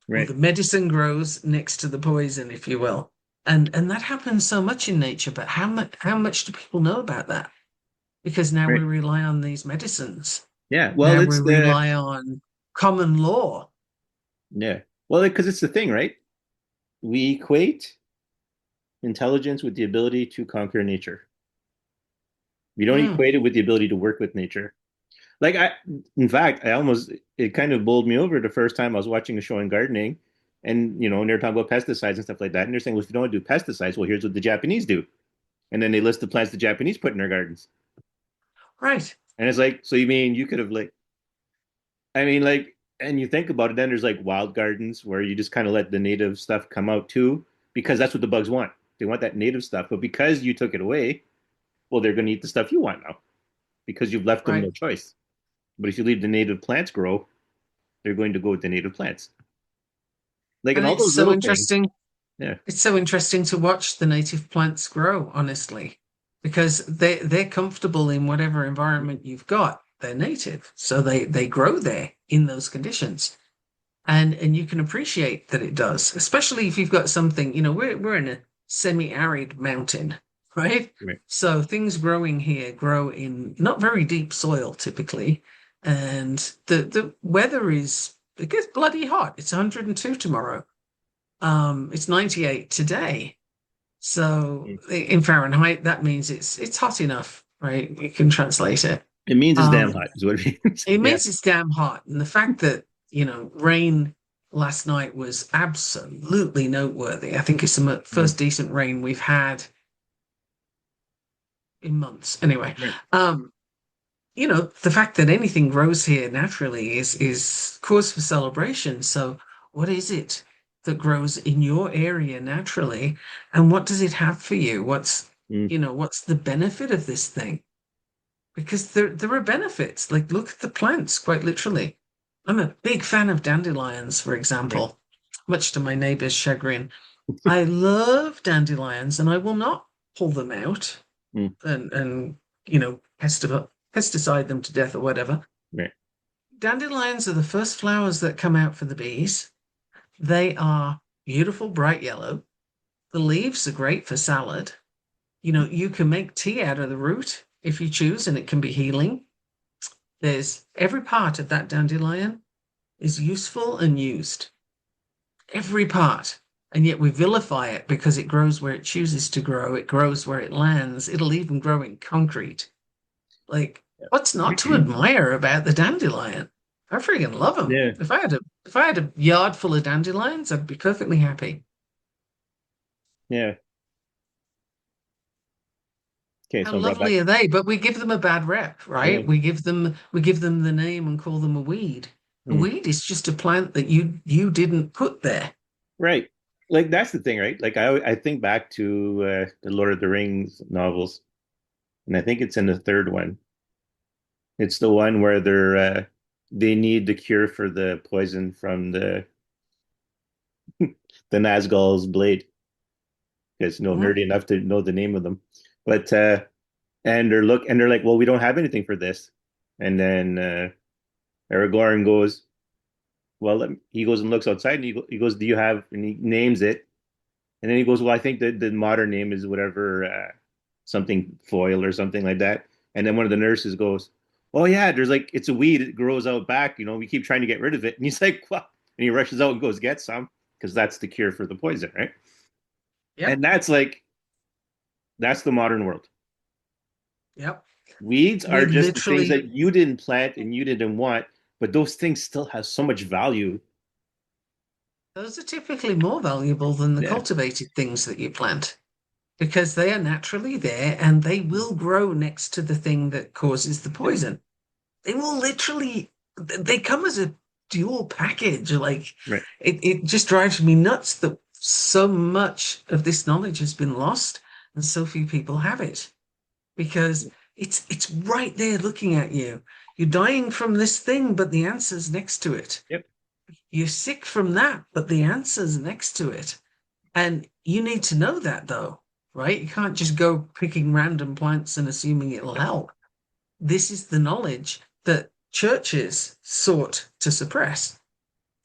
or Right. the medicine grows next to the poison, if you will. And that happens so much in nature, but how much do people know about that? Because now we Right. rely on these medicines. Yeah. Well, Now we it's the rely on common law. yeah. Well, because it's the thing, right? We equate intelligence with the ability to conquer nature. We don't Mm, equate it with the ability to work with nature. Like in fact, it kind of bowled me over the first time I was watching a show on gardening, and they're talking about pesticides and stuff like that, and they're saying, well, if you don't do pesticides, well, here's what the Japanese do, and then they list the plants the Japanese put in their gardens, right. and it's like, so you mean you could have I mean, and you think about it, then there's like wild gardens where you just kind of let the native stuff come out too, because that's what the bugs want. They want that native stuff, but because you took it away, well, they're going to eat the stuff you want now because you've left them Right. no choice. But if you leave the native plants grow, they're going to go with the native plants. Like, and And all it's those so little things. interesting. Yeah. It's so interesting to watch the native plants grow, honestly, because they're comfortable in whatever environment you've got. They're native, so they grow there in those conditions. And you can appreciate that it does, especially if you've got something, we're in a semi-arid mountain, right? Right. So things growing here grow in not very deep soil typically, and the weather it gets bloody hot. It's 102 tomorrow. It's 98 today. So Mm. in Fahrenheit, that means it's hot enough, right? You can translate it. It means it's damn Um, hot, is what it means. it Yeah. means it's damn hot. And the fact that, rain last night was absolutely noteworthy. I think it's the Mm. first decent rain we've had in months. Anyway, Right. um, the fact that anything grows here naturally is cause for celebration. So what is it that grows in your area naturally? And what does it have for you? Mm. What's the benefit of this thing? Because there are benefits. Like look at the plants, quite literally. I'm a big fan of dandelions, for Right. example, much to my neighbor's chagrin. I love dandelions and I will not pull them out Mm. and pesticide them to death or whatever. Right. Dandelions are the first flowers that come out for the bees. They are beautiful, bright yellow. The leaves are great for salad. You can make tea out of the root if you choose, and it can be healing. There's every part of that dandelion is useful and used. Every part. And yet we vilify it because it grows where it chooses to grow. It grows where it lands. It'll even grow in concrete. Like, what's not to admire about the dandelion? I freaking love them. Yeah. If I had a yard full of dandelions, I'd be perfectly happy. Yeah. Okay, How so I'm brought back. lovely are they? But we give them a bad rep, Yeah. right? We give them the name and call them a weed. A Mm. weed is just a plant that you didn't put there. Right. Like that's the thing, right? Like I think back to the Lord of the Rings novels, and I think it's in the third one. It's the one where they need the cure for the poison from the Nazgul's blade because Mhm. nerdy enough to know the name of them. But and they're like, well, we don't have anything for this. And then Aragorn goes, well, he goes and looks outside, and he goes, do you have? And he names it, and then he goes, well, I think the modern name is whatever, something foil or something like that. And then one of the nurses goes, oh yeah, there's like it's a weed. It grows out back. We keep trying to get rid of it. And he's like, what? And he rushes out and goes get some because that's the cure for the poison, right? Yep. And that's the modern world. Yep. Weeds are We just the things literally, that you didn't plant and you didn't want, but those things still have so much value. those are typically more valuable than the Yeah. cultivated things that you plant because they are naturally there and they will grow next to the thing that causes the Yep. poison. They will literally, they come as a dual package. Like Right. it just drives me nuts that so much of this knowledge has been lost and so few people have it because it's right there looking at you. You're dying from this thing, but the answer's next to it. Yep. You're sick from that, but the answer's next to it. And you need to know that though, right? You can't just go picking random plants and assuming it'll Yep. help. This is the knowledge that churches sought to suppress.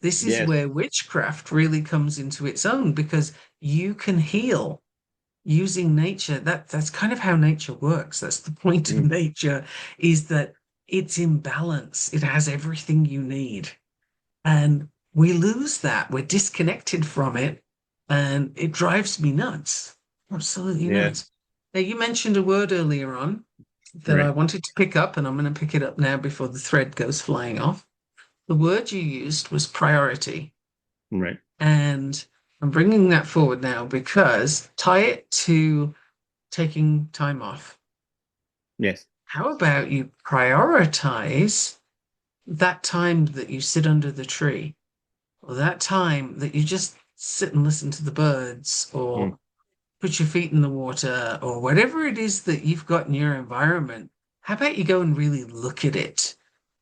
This is Yes. where witchcraft really comes into its own because you can heal using nature. That's kind of how nature works. That's the point of Mm. nature, is that it's in balance. It has everything you need. And we lose that. We're disconnected from it. And it drives me nuts. Absolutely Yeah. nuts. Now, you mentioned a word earlier on that I Right. wanted to pick up, and I'm going to pick it up now before the thread goes flying off. The word you used was priority. Right. And I'm bringing that forward now because tie it to taking time off. Yes. How about you prioritize that time that you sit under the tree, or that time that you just sit and listen to the birds, Mm. or put your feet in the water, or whatever it is that you've got in your environment? How about you go and really look at it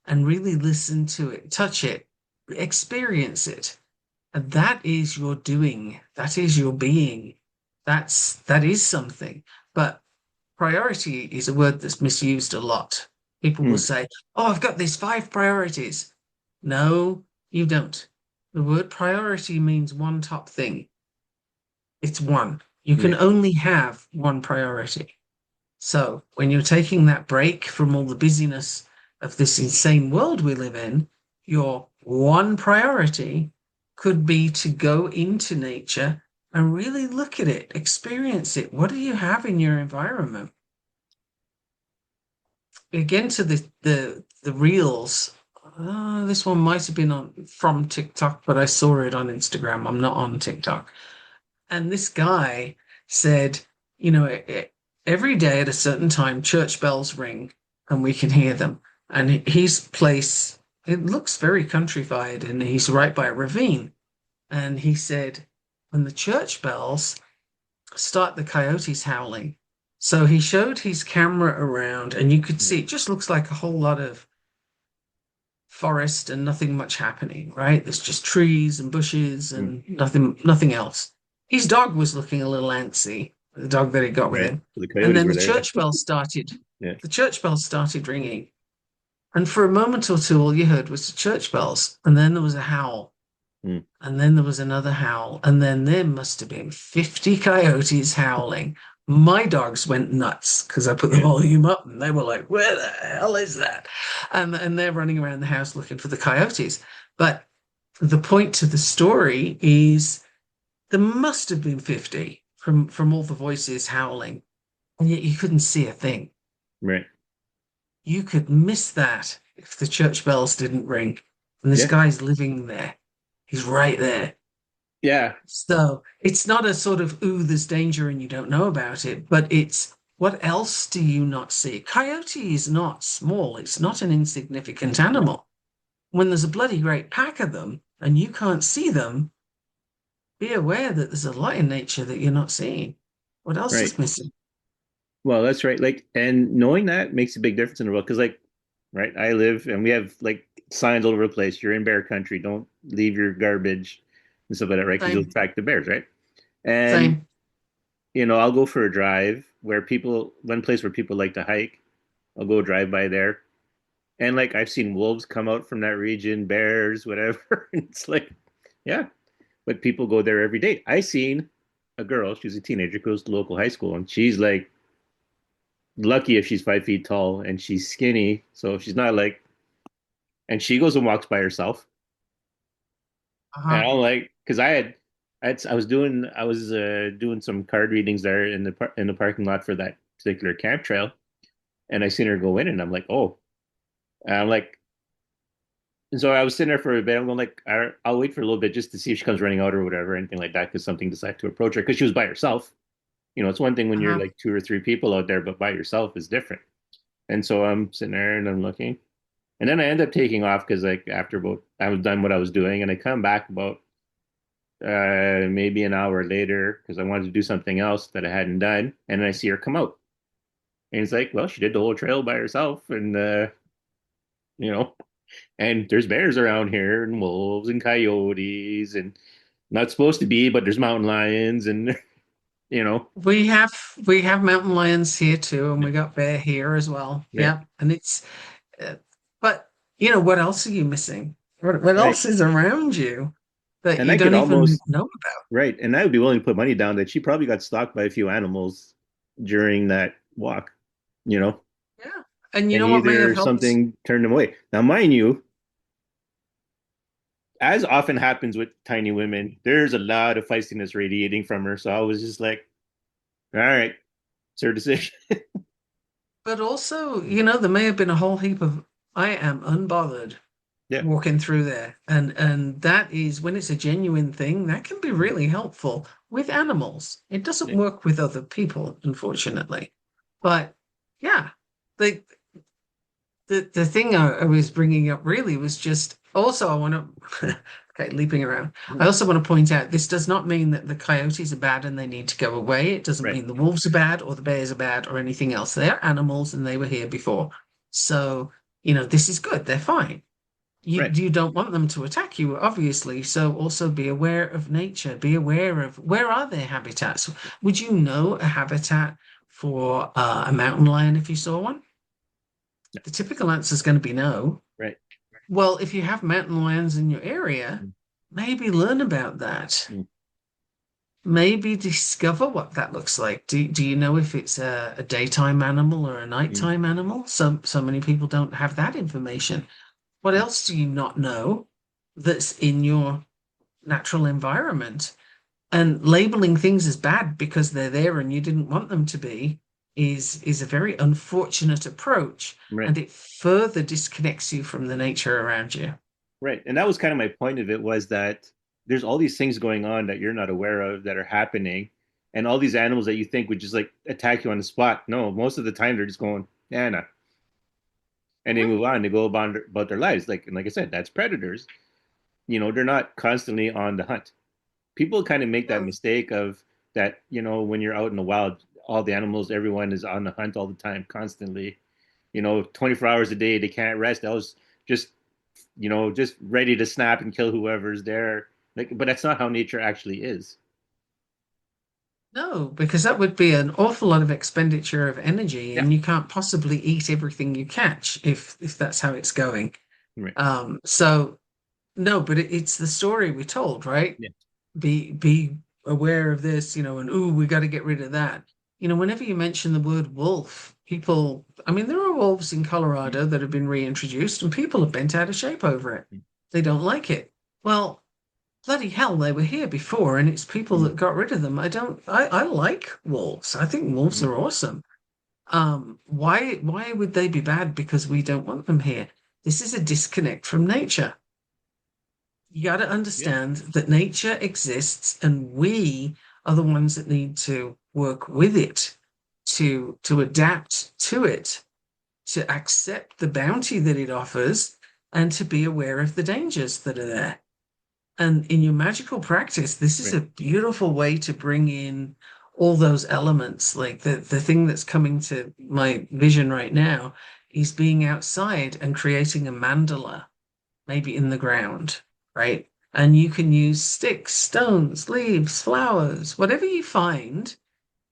and really listen to it, touch it, experience it? And that is your doing. That is your being. That is something. But priority is a word that's misused a lot. People will Mm. say, "Oh, I've got these five priorities." No, you don't. The word priority means one top thing. It's one. You can Yeah. only have one priority. So when you're taking that break from all the busyness of this insane world we live in, your one priority could be to go into nature and really look at it, experience it. What do you have in your environment? Again, to the reels. This one might have been on from TikTok, but I saw it on Instagram. I'm not on TikTok. And this guy said, you know, every day at a certain time, church bells ring and we can hear them. And his place, it looks very countrified, and he's right by a ravine. And he said, when the church bells start, the coyotes howling. So he showed his camera around, and you could see it just looks like a whole lot of forest and nothing much happening, right? There's just trees and bushes Mm. and nothing else. His dog was looking a little antsy, the dog that he got with Right. him. So the And coyotes then were there. Yeah. the church bells started ringing. And for a moment or two, all you heard was the church bells. And then there was a howl. Mm. And then there was another howl. And then there must have been 50 coyotes howling. My dogs went nuts because I put the Yeah. volume up and they were like, where the hell is that? And they're running around the house looking for the coyotes. But the point to the story is there must have been 50 from all the voices howling, and yet you couldn't see a thing. Right. You could miss that if the church bells didn't ring. And this Yeah. guy's living there. He's right there. Yeah. So it's not a sort of, ooh, there's danger and you don't know about it, but it's what else do you not see? Coyote is not small, it's not an insignificant No. animal. When there's a bloody great pack of them and you can't see them, be aware that there's a lot in nature that you're not seeing. What else Right. is missing? Well, that's right. Like, and knowing that makes a big difference in the world. Because, like, right, I live and we have like signs all over the place. You're in bear country. Don't leave your garbage and stuff like that, right? Because you'll Same, attract the bears, right? And same. I'll go for a drive one place where people like to hike. I'll go drive by there, And like I've seen wolves come out from that region, bears, whatever. And it's like, yeah, but people go there every day. I seen a girl, she's a teenager, goes to local high school, and she's like lucky if she's 5 feet tall and she's skinny. So she's not like, and she goes and walks by herself. And Uh-huh. I'm like, because I was doing some card readings there in the parking lot for that particular camp trail, and I seen her go in, and I'm like, oh, and I'm like, and so I was sitting there for a bit. I'm going like, I'll wait for a little bit just to see if she comes running out or whatever, anything like that, because something decided to approach her because she was by herself. You know, it's one thing when you're Uh-huh. like two or three people out there, but by yourself is different. And so I'm sitting there and I'm looking, and then I end up taking off because like after about I was done what I was doing, and I come back about maybe an hour later because I wanted to do something else that I hadn't done, and I see her come out, and it's like, well, she did the whole trail by herself, and you know, and there's bears around here, and wolves and coyotes, and not supposed to be, but there's mountain lions, and you know, We have we have mountain lions here too, and we got bear here as well. yeah, Yeah, and it's uh, but what else are you missing? What right. else is around you that And you I could don't even almost know about? right, and I would be willing to put money down that she probably got stalked by a few animals during that walk, you know, Yeah, and you and know what may have either helped? something turned them away. Now, mind you, as often happens with tiny women, there's a lot of feistiness radiating from her. So I was just like, all right, it's her decision. But also, there may have been a whole heap of I am unbothered Yeah. walking through there. And that is when it's a genuine thing, that can be Mm, really helpful with animals. It doesn't yeah. work with other people, unfortunately. But yeah, the the thing I was bringing up really was just also I want to okay, leaping around. I Mm, also want to point out this does not mean that the coyotes are bad and they need to go away. It doesn't right. mean the wolves are bad or the bears are bad or anything else. They're animals and they were here before. So, this is good. They're fine. Right. You don't want them to attack you, obviously. So also be aware of nature. Be aware of where are their habitats. Would you know a habitat for a mountain lion if you saw one? Yeah. The typical answer is going to be no. Right. Well, if you have mountain lions in your area, Mm, maybe learn about that. mm, Maybe discover what that looks like. Do you know if it's a daytime animal or a mm, nighttime animal? So many people don't have that information. What mm, else do you not know that's in your natural environment? And labeling things as bad because they're there and you didn't want them to be is a very unfortunate approach, right. and it further disconnects you from the nature around you. Right. And that was kind of my point of it was that there's all these things going on that you're not aware of that are happening. And all these animals that you think would just like attack you on the spot. No, most of the time they're just going, yeah, no. And they Yeah. move on, they go about their lives. Like I said, that's predators. You know, they're not constantly on the hunt. People kind of make that No, mistake of that, you know, when you're out in the wild, all the animals, everyone is on the hunt all the time, constantly. You know, 24 hours a day, they can't rest. I was just, you know, just ready to snap and kill whoever's there. Like, but that's not how nature actually is. no, because that would be an awful lot of expenditure of energy, Yeah. and you can't possibly eat everything you catch if that's how it's going. Right. So no, but it's the story we told, right? Yeah. Be aware of this, and ooh, we got to get rid of that. Whenever you mention the word wolf, people, I mean, there are wolves in Colorado that have been reintroduced, and people are bent out of shape over it. They don't like it. Well, bloody hell, they were here before, and it's people Mm-hmm. that got rid of them. I like wolves. I think wolves Mm-hmm. are awesome. Why would they be bad because we don't want them here? This is a disconnect from nature. You got to Yeah. understand that nature exists and we are the ones that need to work with it, to adapt to it, to accept the bounty that it offers, and to be aware of the dangers that are there. And in your magical practice, this is Right. a beautiful way to bring in all those elements. Like the thing that's coming to my vision right now is being outside and creating a mandala maybe in the ground, right? And you can use sticks, stones, leaves, flowers, whatever you find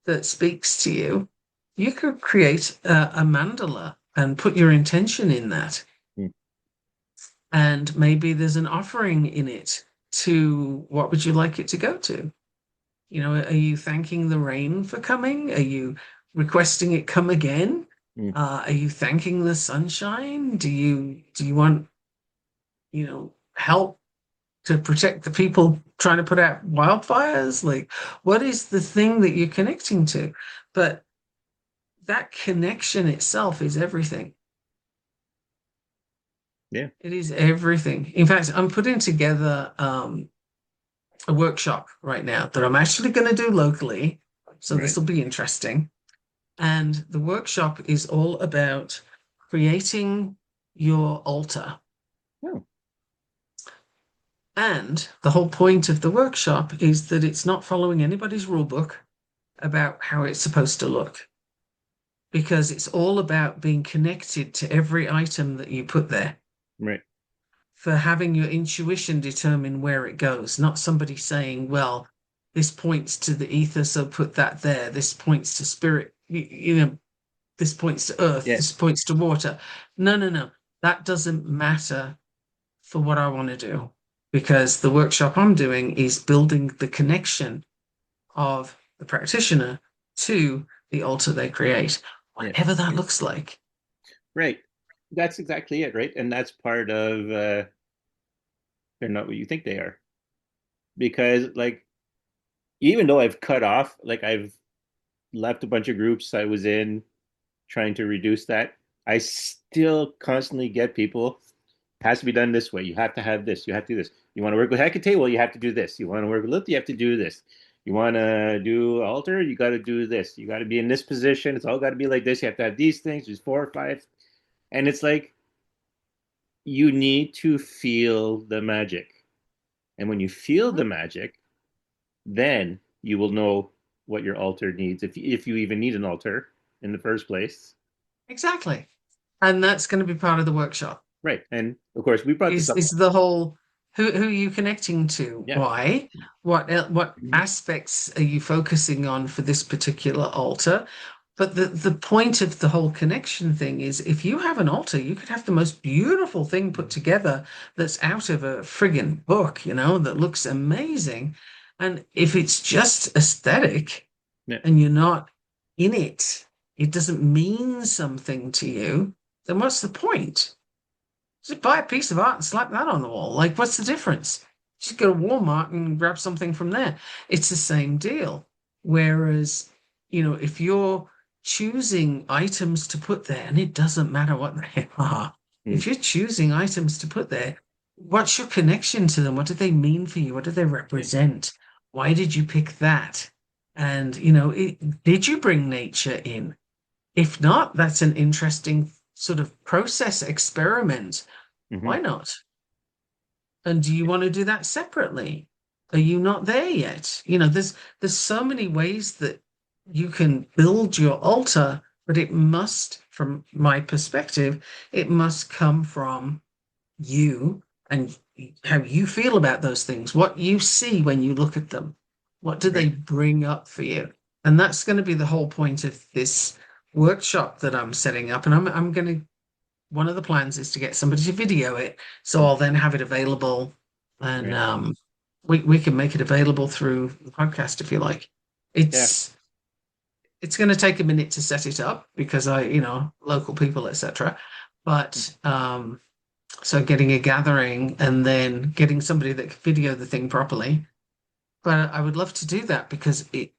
that speaks to you. You could create a mandala and put your intention in that. And maybe there's an offering in it to what would you like it to go to? You know, are you thanking the rain for coming? Are you requesting it come again? Mm. Are you thanking the sunshine? Do you want, help to protect the people trying to put out wildfires? Like, what is the thing that you're connecting to? But that connection itself is everything. Yeah. It is everything. In fact, I'm putting together a workshop right now that I'm actually going to do locally. So this Right. will be interesting. And the workshop is all about creating your altar. Oh, And the whole point of the workshop is that it's not following anybody's rule book about how it's supposed to look, because it's all about being connected to every item that you put there, right. for having your intuition determine where it goes, not somebody saying, well, this points to the ether, so put that there. This points to spirit, this points to earth, Yeah. this points to water. No, no, no. That doesn't matter for what I want to do, because the workshop I'm doing is building the connection of the practitioner to the altar they create, Yeah. whatever that looks like. Right. That's exactly it, right? And that's part of they're not what you think they are. Because like even though I've cut off, like I've left a bunch of groups I was in trying to reduce that, I still constantly get people, has to be done this way. You have to have this. You have to do this. You want to work with Hecate? Well, you have to do this. You want to work with Lilith? You have to do this. You want to do altar? You got to do this. You got to be in this position. It's all got to be like this. You have to have these things. There's 4 or 5. And it's like, you need to feel the magic. And when you feel the Mhm. magic, then you will know what your altar needs, if you even need an altar in the first place. Exactly. And that's going to be part of the workshop. Right. And of course, we brought this is up. is the whole, who are you connecting to? Yeah. Why? What Mhm. aspects are you focusing on for this particular altar? But the point of the whole connection thing is, if you have an altar, you could have the most beautiful thing put together that's out of a friggin' book, that looks amazing. And if it's just aesthetic Yeah. and you're not in it, it doesn't mean something to you, then what's the point? Just buy a piece of art and slap that on the wall. Like, what's the difference? Just go to Walmart and grab something from there. It's the same deal. Whereas, if you're choosing items to put there, and it doesn't matter what they are, Mm. if you're choosing items to put there, what's your connection to them? What do they mean for you? What do they Yeah. represent? Why did you pick that? And, did you bring nature in? If not, that's an interesting sort of process experiment. Hmm. Why not? And do you want to do that separately? Are you not there yet? There's so many ways that you can build your altar, but it must, from my perspective, it must come from you and how you feel about those things, what you see when you look at them. What do they Right. bring up for you? And that's going to be the whole point of this workshop that I'm setting up. And I'm going to one of the plans is to get somebody to video it. So I'll then have it available, and Right. we can make it available through the podcast if you like. Yeah. It's going to take a minute to set it up because local people, etc. But so getting a gathering and then getting somebody that can video the thing properly. But I would love to do that because it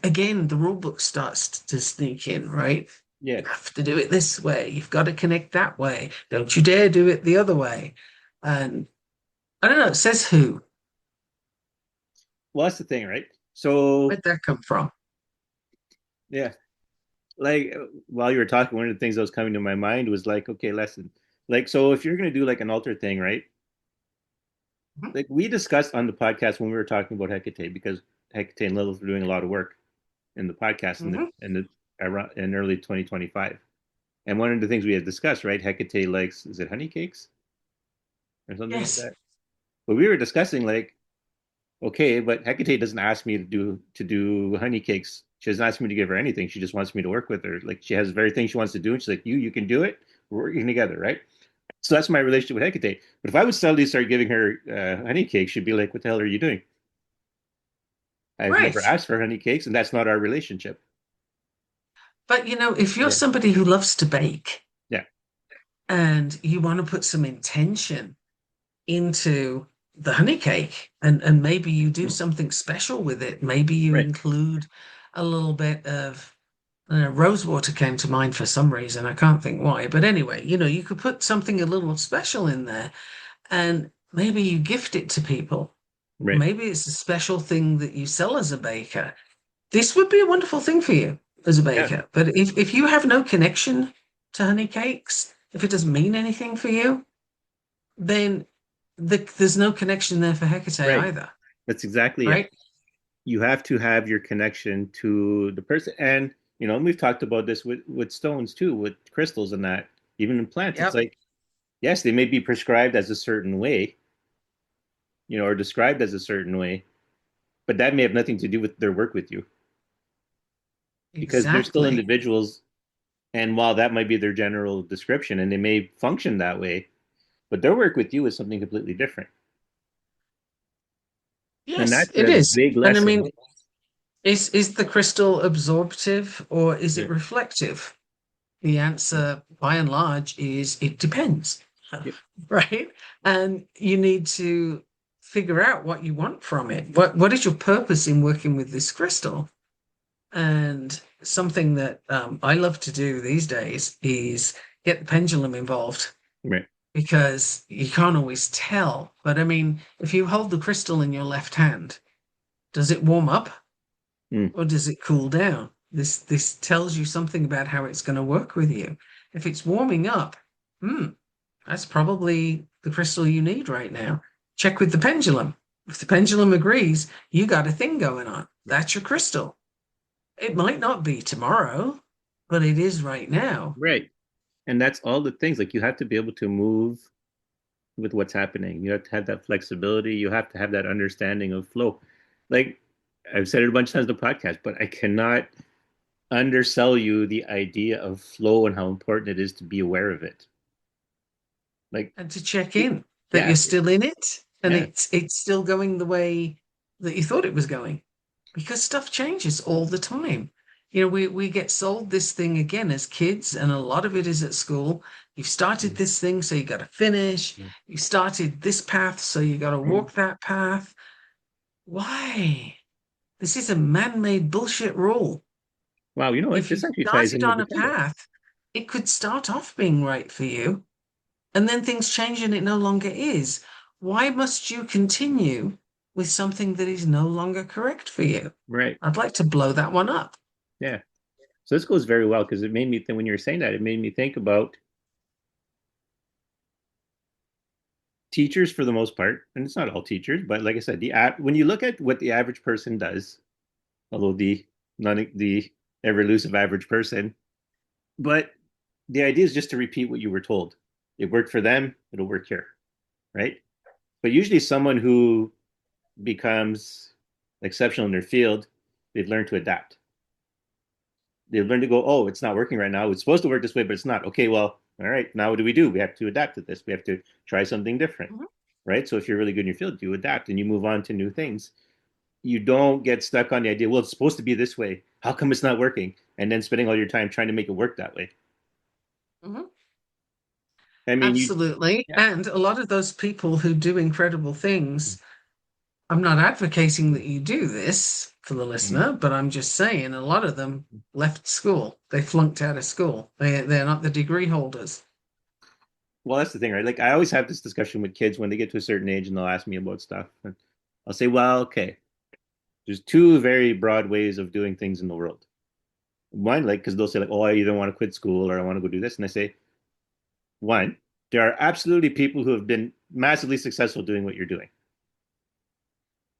again, the rule book starts to sneak in, right? Yeah. You have to do it this way. You've got to connect that way. Don't you dare do it the other way. And I don't know, it says who. Well, that's the thing, right? So Where'd that come from? yeah, like while you were talking, one of the things that was coming to my mind was like, okay, lesson. Like, so if you're gonna do like an altar thing, right? Mhm, Like we discussed on the podcast when we were talking about Hecate, because Hecate and Lilith were doing a lot of work in the podcast mhm. in the around in early 2025. And one of the things we had discussed, right? Hecate likes, is it honey cakes or something like Yes. that? But we were discussing like, okay, but Hecate doesn't ask me to do honey cakes. She doesn't ask me to give her anything. She just wants me to work with her. Like she has very thing she wants to do, and she's like, you can do it. We're working together, right? So that's my relationship with Hecate. But if I would suddenly start giving her honey cakes, she'd be like, "What the hell are you doing? I've never Right. asked for honey cakes, and that's not our relationship." But if you're Yeah, somebody who loves to bake yeah, and you want to put some intention into the honey cake, and maybe you do something special with it, maybe you right, include a little bit of rose water came to mind for some reason. I can't think why. But anyway, you could put something a little special in there and maybe you gift it to people. right. Maybe it's a special thing that you sell as a baker. This would be a wonderful thing for you as a Yeah, baker. But if you have no connection to honey cakes, if it doesn't mean anything for you, then there's no connection there for Hecate right. either, That's exactly it. right? You have to have your connection to the person, and we've talked about this with stones too, with crystals and that. Even in plants, it's Yep, like yes, they may be prescribed as a certain way, or described as a certain way, but that may have nothing to do with their work with you because they're still exactly. individuals. And while that might be their general description and they may function that way, but their work with you is something completely different. And Yes, that's it a is. big And I lesson. mean, is the crystal absorptive or is Yeah. it reflective? The answer, by and large, is it depends, Yep. right? And you need to figure out what you want from it. What is your purpose in working with this crystal? And something that I love to do these days is get the pendulum involved Right. because you can't always tell. But I mean, if you hold the crystal in your left hand, does it warm up Mm. or does it cool down? This tells you something about how it's going to work with you. If it's warming up, hmm, that's probably the crystal you need right now. Check with the pendulum. If the pendulum agrees, you got a thing going on. That's your crystal. It might not be tomorrow, but it is right now. Right. And that's all the things. Like you have to be able to move with what's happening. You have to have that flexibility. You have to have that understanding of flow. Like I've said it a bunch of times in the podcast, but I cannot undersell you the idea of flow and how important it is to be aware of it. Like, And to check in that yeah, you're still in it and yeah, it's still going the way that you thought it was going. Because stuff changes all the time. We get sold this thing again as kids, and a lot of it is at school. You've started this thing, so you got to finish. You started this path, so you got to walk that path. Why? This is a man-made bullshit rule. wow, you know what? If you This actually ties started in with on the a title. path, it could start off being right for you, and then things change and it no longer is. Why must you continue with something that is no longer correct for you? Right. I'd like to blow that one up. Yeah. So this goes very well because it made me think when you were saying that, it made me think about teachers for the most part, and it's not all teachers, but like I said, when you look at what the average person does, although the ever elusive average person, but the idea is just to repeat what you were told. It worked for them, it'll work here, right? But usually someone who becomes exceptional in their field, they've learned to adapt. They've learned to go, oh, it's not working right now. It's supposed to work this way, but it's not. Okay, well, all right, now what do we do? We have to adapt to this. We have to try something different, Mhm, right? So if you're really good in your field, you adapt and you move on to new things. You don't get stuck on the idea, well, it's supposed to be this way. How come it's not working? And then spending all your time trying to make it work that way. mhm. I mean, Absolutely. yeah, And a lot of those people who do incredible things, I'm not advocating that you do this for the Mhm. listener, but I'm just saying a lot of them left school. They flunked out of school. They're not the degree holders. Well, that's the thing, right? Like I always have this discussion with kids when they get to a certain age and they'll ask me about stuff. And I'll say, well, okay, there's two very broad ways of doing things in the world. One, like, because they'll say, like, oh, I either want to quit school or I want to go do this. And I say, one, there are absolutely people who have been massively successful doing what you're doing.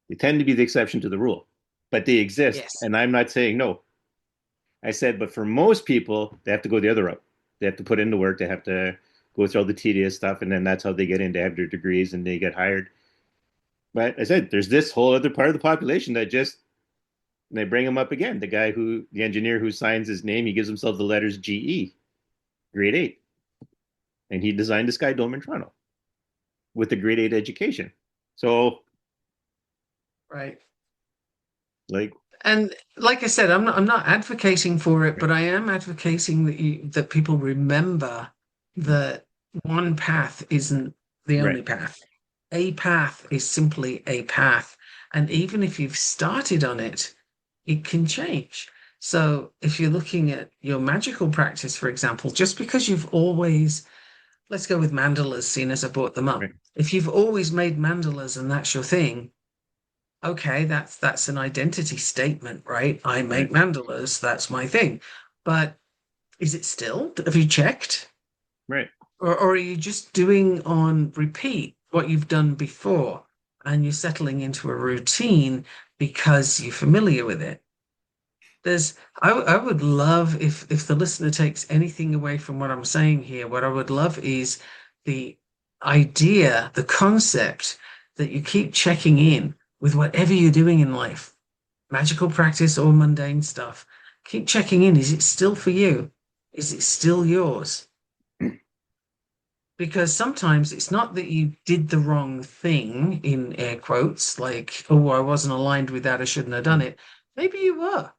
They tend to be the exception to the rule, but they exist. Yes. And I'm not saying no. I said, but for most people, they have to go the other route. They have to put in the work. They have to go through all the tedious stuff. And then that's how they get in to have their degrees and they get hired. But I said, there's this whole other part of the population that just, and they bring him up again. The engineer who signs his name, he gives himself the letters GE, grade 8. and he designed the Sky Dome in Toronto with a grade 8 education. So, Right. like, And like I said, I'm not advocating for it, but I am advocating that people remember that one path isn't the right, only path. A path is simply a path. And even if you've started on it, it can change. So if you're looking at your magical practice, for example, just because you've always, let's go with mandalas, seeing as I brought them up. right, If you've always made mandalas and that's your thing, okay, that's an identity statement, right? I right, make mandalas, that's my thing. But is it still? Have you checked? right, Or are you just doing on repeat what you've done before and you're settling into a routine because you're familiar with it? I would love if the listener takes anything away from what I'm saying here, what I would love is the idea, the concept that you keep checking in with whatever you're doing in life, magical practice or mundane stuff. Keep checking in. Is it still for you? Is it still yours? Because sometimes it's not that you did the wrong thing, in air quotes, like, oh, I wasn't aligned with that, I shouldn't have done it. Maybe you were,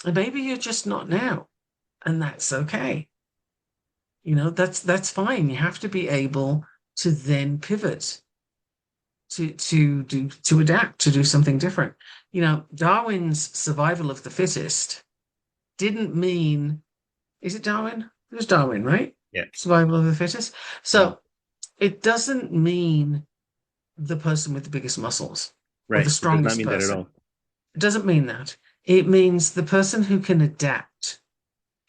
and maybe you're just not now, and that's okay. That's fine. You have to be able to then pivot, to adapt, to do something different. Darwin's survival of the fittest didn't mean, is it Darwin? It was Darwin, right? yeah, Survival of the fittest. mhm, So it doesn't mean the person with the biggest muscles or the right. It does not strongest mean that at person. all. It doesn't mean that. It means the person who can adapt,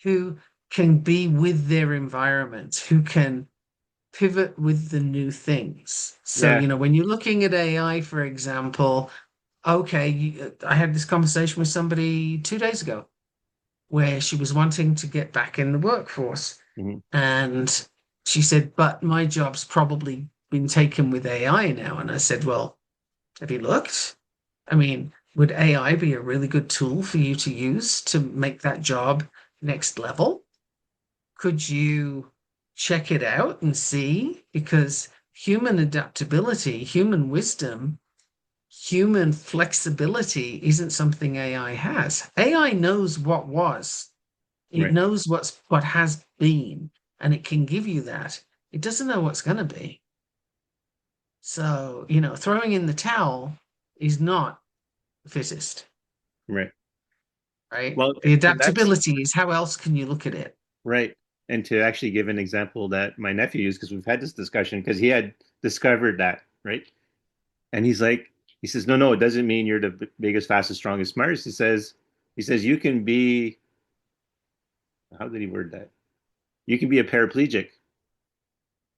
who can be with their environment, who can pivot with the new things. So, Yeah. when you're looking at AI, for example, okay, I had this conversation with somebody 2 days ago where she was wanting to get back in the workforce. Hmm. And she said, but my job's probably been taken with AI now. And I said, well, have you looked? I mean, would AI be a really good tool for you to use to make that job next level? Could you check it out and see? Because human adaptability, human wisdom, human flexibility isn't something AI has. AI knows what was. It Right, knows what has been, and it can give you that. It doesn't know what's going to be. So, throwing in the towel is not the fittest, right. right? Well, The and that's adaptability is how else can you look at it? right. And to actually give an example that my nephew used, because we've had this discussion, because he had discovered that, right? And he's like, he says, no, no, it doesn't mean you're the biggest, fastest, strongest, smartest. He says, you can be, how did he word that? You can be a paraplegic,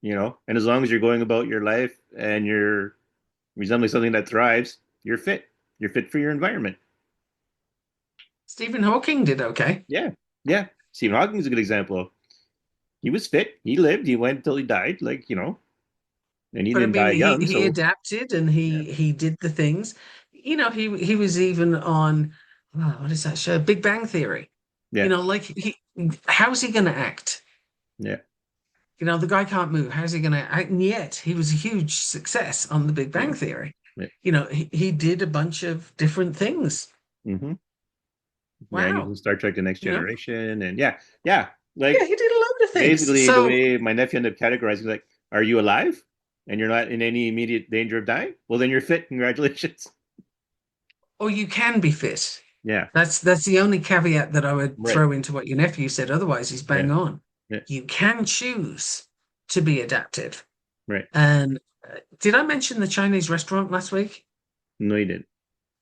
and as long as you're going about your life and you're resembling something that thrives, you're fit. You're fit for your environment. Stephen Hawking did okay. Yeah, yeah. Stephen Hawking is a good example. He was fit. He lived. He went until he died. And he But I didn't mean, die he young. he So adapted and yeah, he did the things. He was even on, oh, what is that show? Big Bang Theory. yeah, Like how's he going to act? yeah, The guy can't move. How's he going to act? And yet he was a huge success on the Big yeah, Bang Theory. yeah. He did a bunch of different things. Hmm. Yeah, and he was Wow. in Star Trek: The Next You know, Generation, and yeah, yeah. yeah, Like he did a load of things. basically, the So, way my nephew ended up categorizing, like, are you alive? And you're not in any immediate danger of dying? Well, then you're fit. Congratulations. or you can be fit. Yeah, That's the only caveat that I would right. throw into what your nephew said. Otherwise, he's Yeah, bang on. yeah, You can choose to be adaptive. right. And did I mention the Chinese restaurant last week? No, you didn't.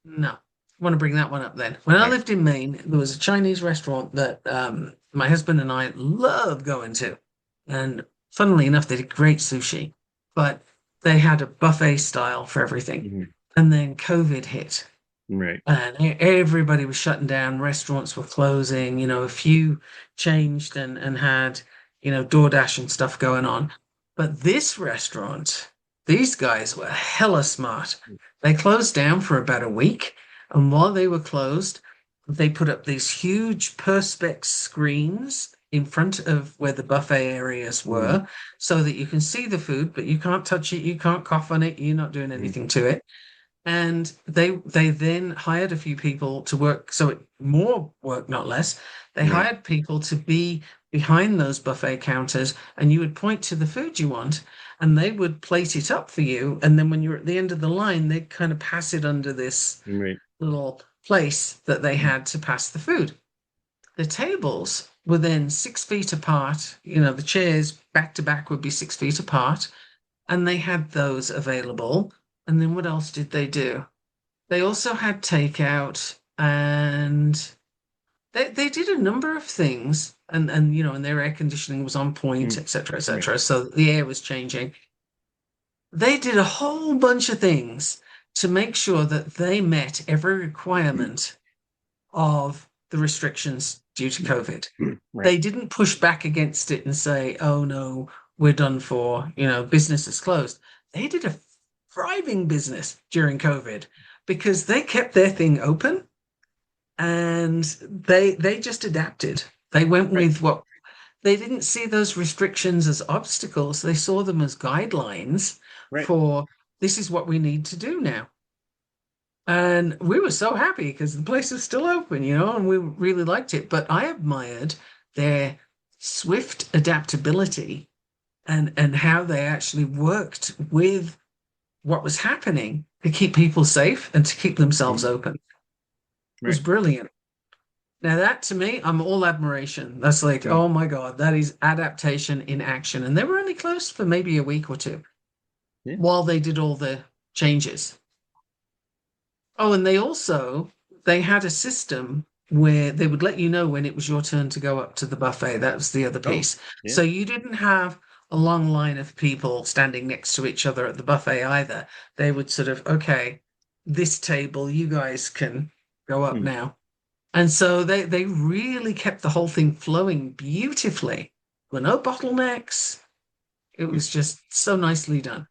No. I want to bring that one up then. When All I right. lived in Maine, there was a Chinese restaurant that my husband and I loved going to. And funnily enough, they did great sushi, but they had a buffet style for everything. Hmm. And then COVID hit. Right. And everybody was shutting down, restaurants were closing, a few changed and had, DoorDash and stuff going on. But this restaurant, these guys were hella smart. They closed down for about a week. And while they were closed, they put up these huge perspex screens in front of where the buffet areas Mm, were so that you can see the food, but you can't touch it, you can't cough on it, you're not doing mm, anything to it. And they then hired a few people to work, so it more work, not less. They right. hired people to be behind those buffet counters, and you would point to the food you want, and they would plate it up for you. And then when you're at the end of the line, they'd kind of pass it under this Right. little place that they Mm, had to pass the food. The tables were then 6 feet apart. You know, the chairs back to back would be 6 feet apart, and they had those available. And then what else did they do? They also had takeout, and they did a number of things, and you know, and their air conditioning was on point, mm, etc., right. etc. So the air was changing. They did a whole bunch of things to make sure that they met every requirement of the restrictions due to COVID. Right. They didn't push back against it and say, "Oh no, we're done for, you know, business is closed." They did a thriving business during COVID because they kept their thing open, and they just adapted. They went Right. with what they didn't see those restrictions as obstacles. They saw them as guidelines Right. for this is what we need to do now. And we were so happy because the place was still open, you know, and we really liked it. But I admired their swift adaptability and how they actually worked with what was happening to keep people safe and to keep themselves Mm, open. It was right. brilliant. Now that to me, I'm all admiration. That's like, Mm, oh my God, that is adaptation in action. And they were only closed for maybe a week or two yeah. while they did all the changes. Oh, and they had a system where they would let you know when it was your turn to go up to the buffet. That was the other Oh, piece. yeah. So you didn't have a long line of people standing next to each other at the buffet either. They would sort of, okay, this table, you guys can go up Mm, now. And so they really kept the whole thing flowing beautifully. There were no bottlenecks. It mm, was just so nicely done.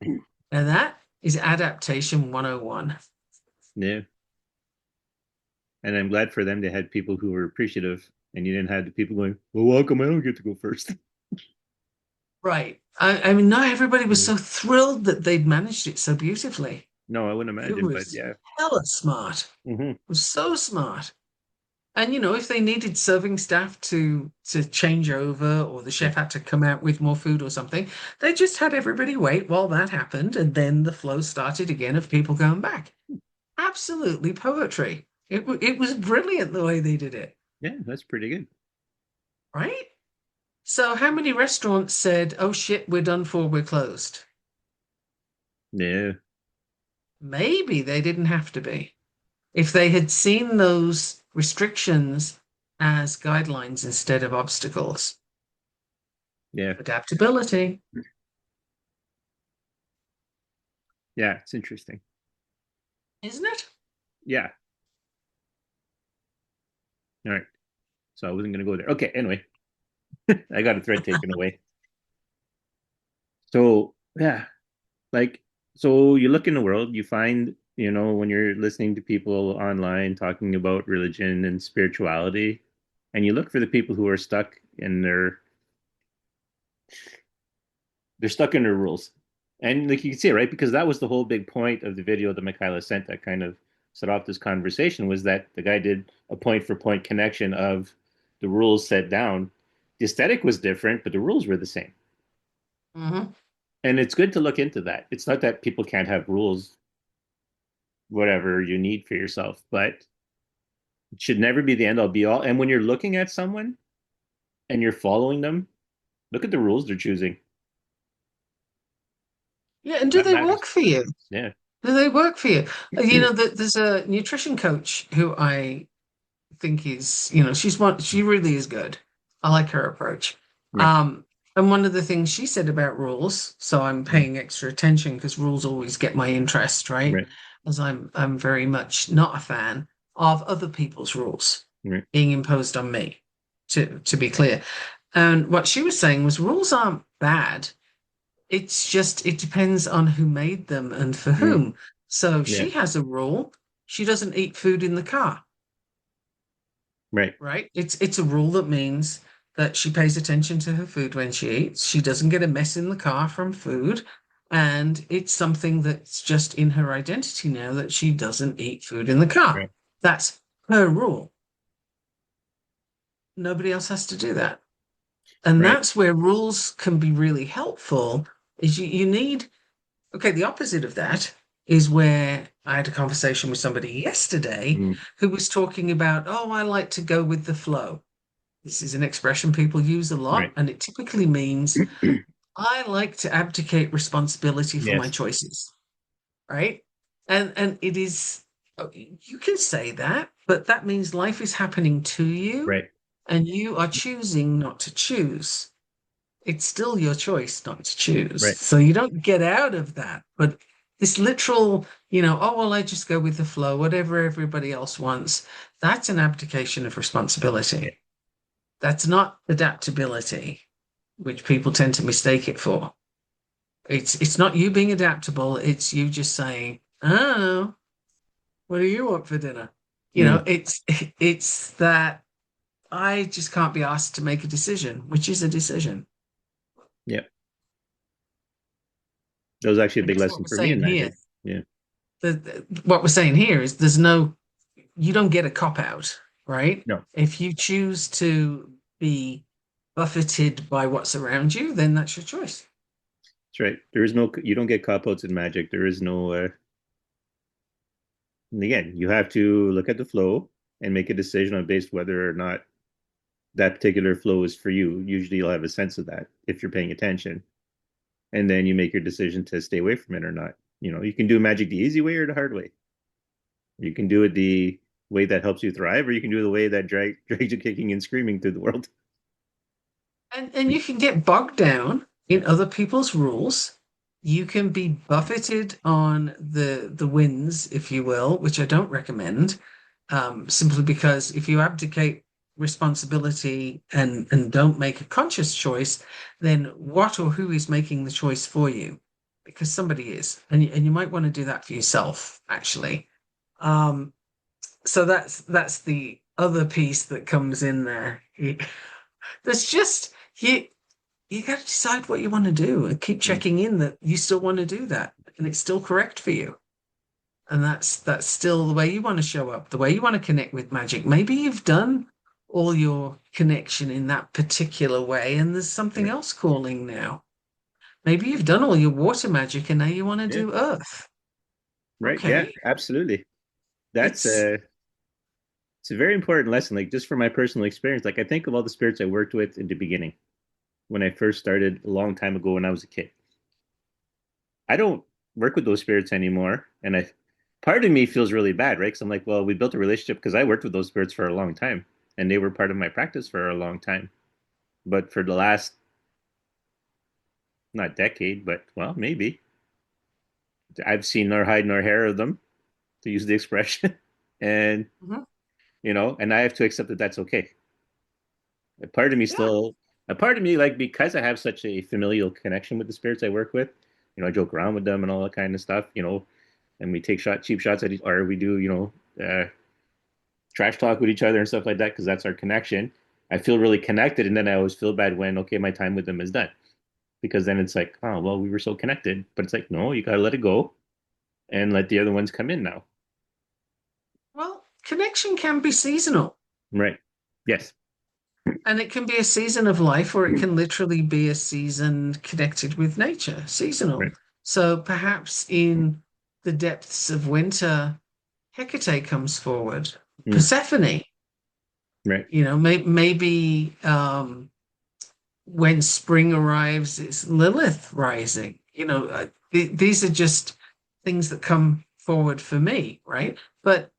And that is adaptation 101. yeah. And I'm glad for them they had people who were appreciative and you didn't have the people going, well, welcome, I don't get to go first. Right. I mean, not everybody was Mm, so thrilled that they'd managed it so beautifully. no, I wouldn't It imagine, but was yeah. hella smart. It Hmm. was so smart. And you know, if they needed serving staff to change over, or the Yeah. chef had to come out with more food or something, they just had everybody wait while that happened, and then the flow started again of people going back. Absolutely poetry. It was brilliant the way they did it, Yeah, that's pretty good. right? So how many restaurants said, "Oh shit, we're done for, we're closed"? Yeah. Maybe they didn't have to be. If they had seen those restrictions as guidelines instead of obstacles. Yeah. Adaptability, Yeah, it's interesting. isn't it? Yeah. All right. So I wasn't going to go there. Okay. Anyway, I got a thread taken away. So, yeah, like, so you look in the world, you find, when you're listening to people online talking about religion and spirituality, and you look for the people who are stuck in they're stuck in their rules. And like you can see it, right? Because that was the whole big point of the video that Michaela sent that kind of set off this conversation was that the guy did a point for point connection of the rules set down. The aesthetic was different, but the rules were the same. Hmm. And it's good to look into that. It's not that people can't have rules, whatever you need for yourself, but it should never be the end all be all. And when you're looking at someone and you're following them, look at the rules they're choosing. Yeah, and do That they matters. work for you? Yeah. Do they work for you? You know, there's a nutrition coach who I think is, you know, she really is good. I like her approach. Right. Um, and one of the things she said about rules, so I'm paying extra attention because rules always get my interest, right? Right. As I'm very much not a fan of other people's rules Right. being imposed on me, to be clear. And what she was saying was rules aren't bad. It's just it depends on who made them and for Mm, whom. So yeah. she has a rule. She doesn't eat food in the car, Right. right? It's a rule that means that she pays attention to her food when she eats. She doesn't get a mess in the car from food. And it's something that's just in her identity now that she doesn't eat food in the car. Right. That's her rule. Nobody else has to do that. And Right. that's where rules can be really helpful is you need, okay, the opposite of that is where I had a conversation with somebody yesterday Mm. who was talking about, oh, I like to go with the flow. This is an expression people use a lot, Right. and it typically means I like to abdicate responsibility for my Yes. choices, right? And it is you can say that, but that means life is happening to you Right. and you are choosing not to choose. It's still your choice not to choose. Right. So you don't get out of that. But this literal, oh, well, I just go with the flow, whatever everybody else wants, that's an abdication of Yeah. responsibility. That's not adaptability, which people tend to mistake it for. It's not you being adaptable, it's you just saying, oh, what do you want for dinner? Mm. It's that I just can't be asked to make a decision, which is a decision. Yeah. That was actually a I big guess what lesson we're for me in saying here, magic. Yeah. what we're saying here is there's no, you don't get a cop out, right? No, If you choose to be buffeted by what's around you, then that's your choice. that's right. There is no, you don't get cop outs in magic. There is no, and again, you have to look at the flow and make a decision on based whether or not that particular flow is for you. Usually you'll have a sense of that if you're paying attention. And then you make your decision to stay away from it or not. You can do magic the easy way or the hard way. You can do it the way that helps you thrive, or you can do it the way that drags you kicking and screaming through the world. And you can get bogged down Yeah. in other people's rules. You can be buffeted on the wins, if you will, which I don't recommend, simply because if you abdicate responsibility and don't make a conscious choice, then what or who is making the choice for you? Because somebody is, and you might want to do that for yourself, actually. Um, so that's the other piece that comes in there. There's just you got to decide what you want to do and keep Mm. checking in that you still want to do that and it's still correct for you. And that's still the way you want to show up, the way you want to connect with magic. Maybe you've done all your connection in that particular way and there's something Right. else calling now. Maybe you've done all your water magic and now you want to Yeah. do earth. Right. Yeah. Okay. Absolutely. That's It's it's a very important lesson. Like just from my personal experience, like I think of all the spirits I worked with in the beginning when I first started a long time ago when I was a kid. I don't work with those spirits anymore, and I part of me feels really bad, right? Because I'm like, well, we built a relationship because I worked with those spirits for a long time, and they were part of my practice for a long time. But for the last not decade, but well, maybe I've seen nor hide nor hair of them, to use the expression, and Mhm. and I have to accept that that's okay. A part of me Yeah. still, a part of me, like because I have such a familial connection with the spirits I work with, I joke around with them and all that kind of stuff, and we take cheap shots at each, or we do, trash talk with each other and stuff like that because that's our connection. I feel really connected, and then I always feel bad when okay, my time with them is done because then it's like, oh well, we were so connected, but it's like no, you gotta let it go and let the other ones come in now. Well, connection can be seasonal. Right? Yes. And it can be a season of life, or it can literally be a season connected with nature, seasonal. Right. So perhaps in the depths of winter, Hecate comes forward, Mm. Persephone, Right. maybe when spring arrives, it's Lilith rising. These are just things that come forward for me, right? But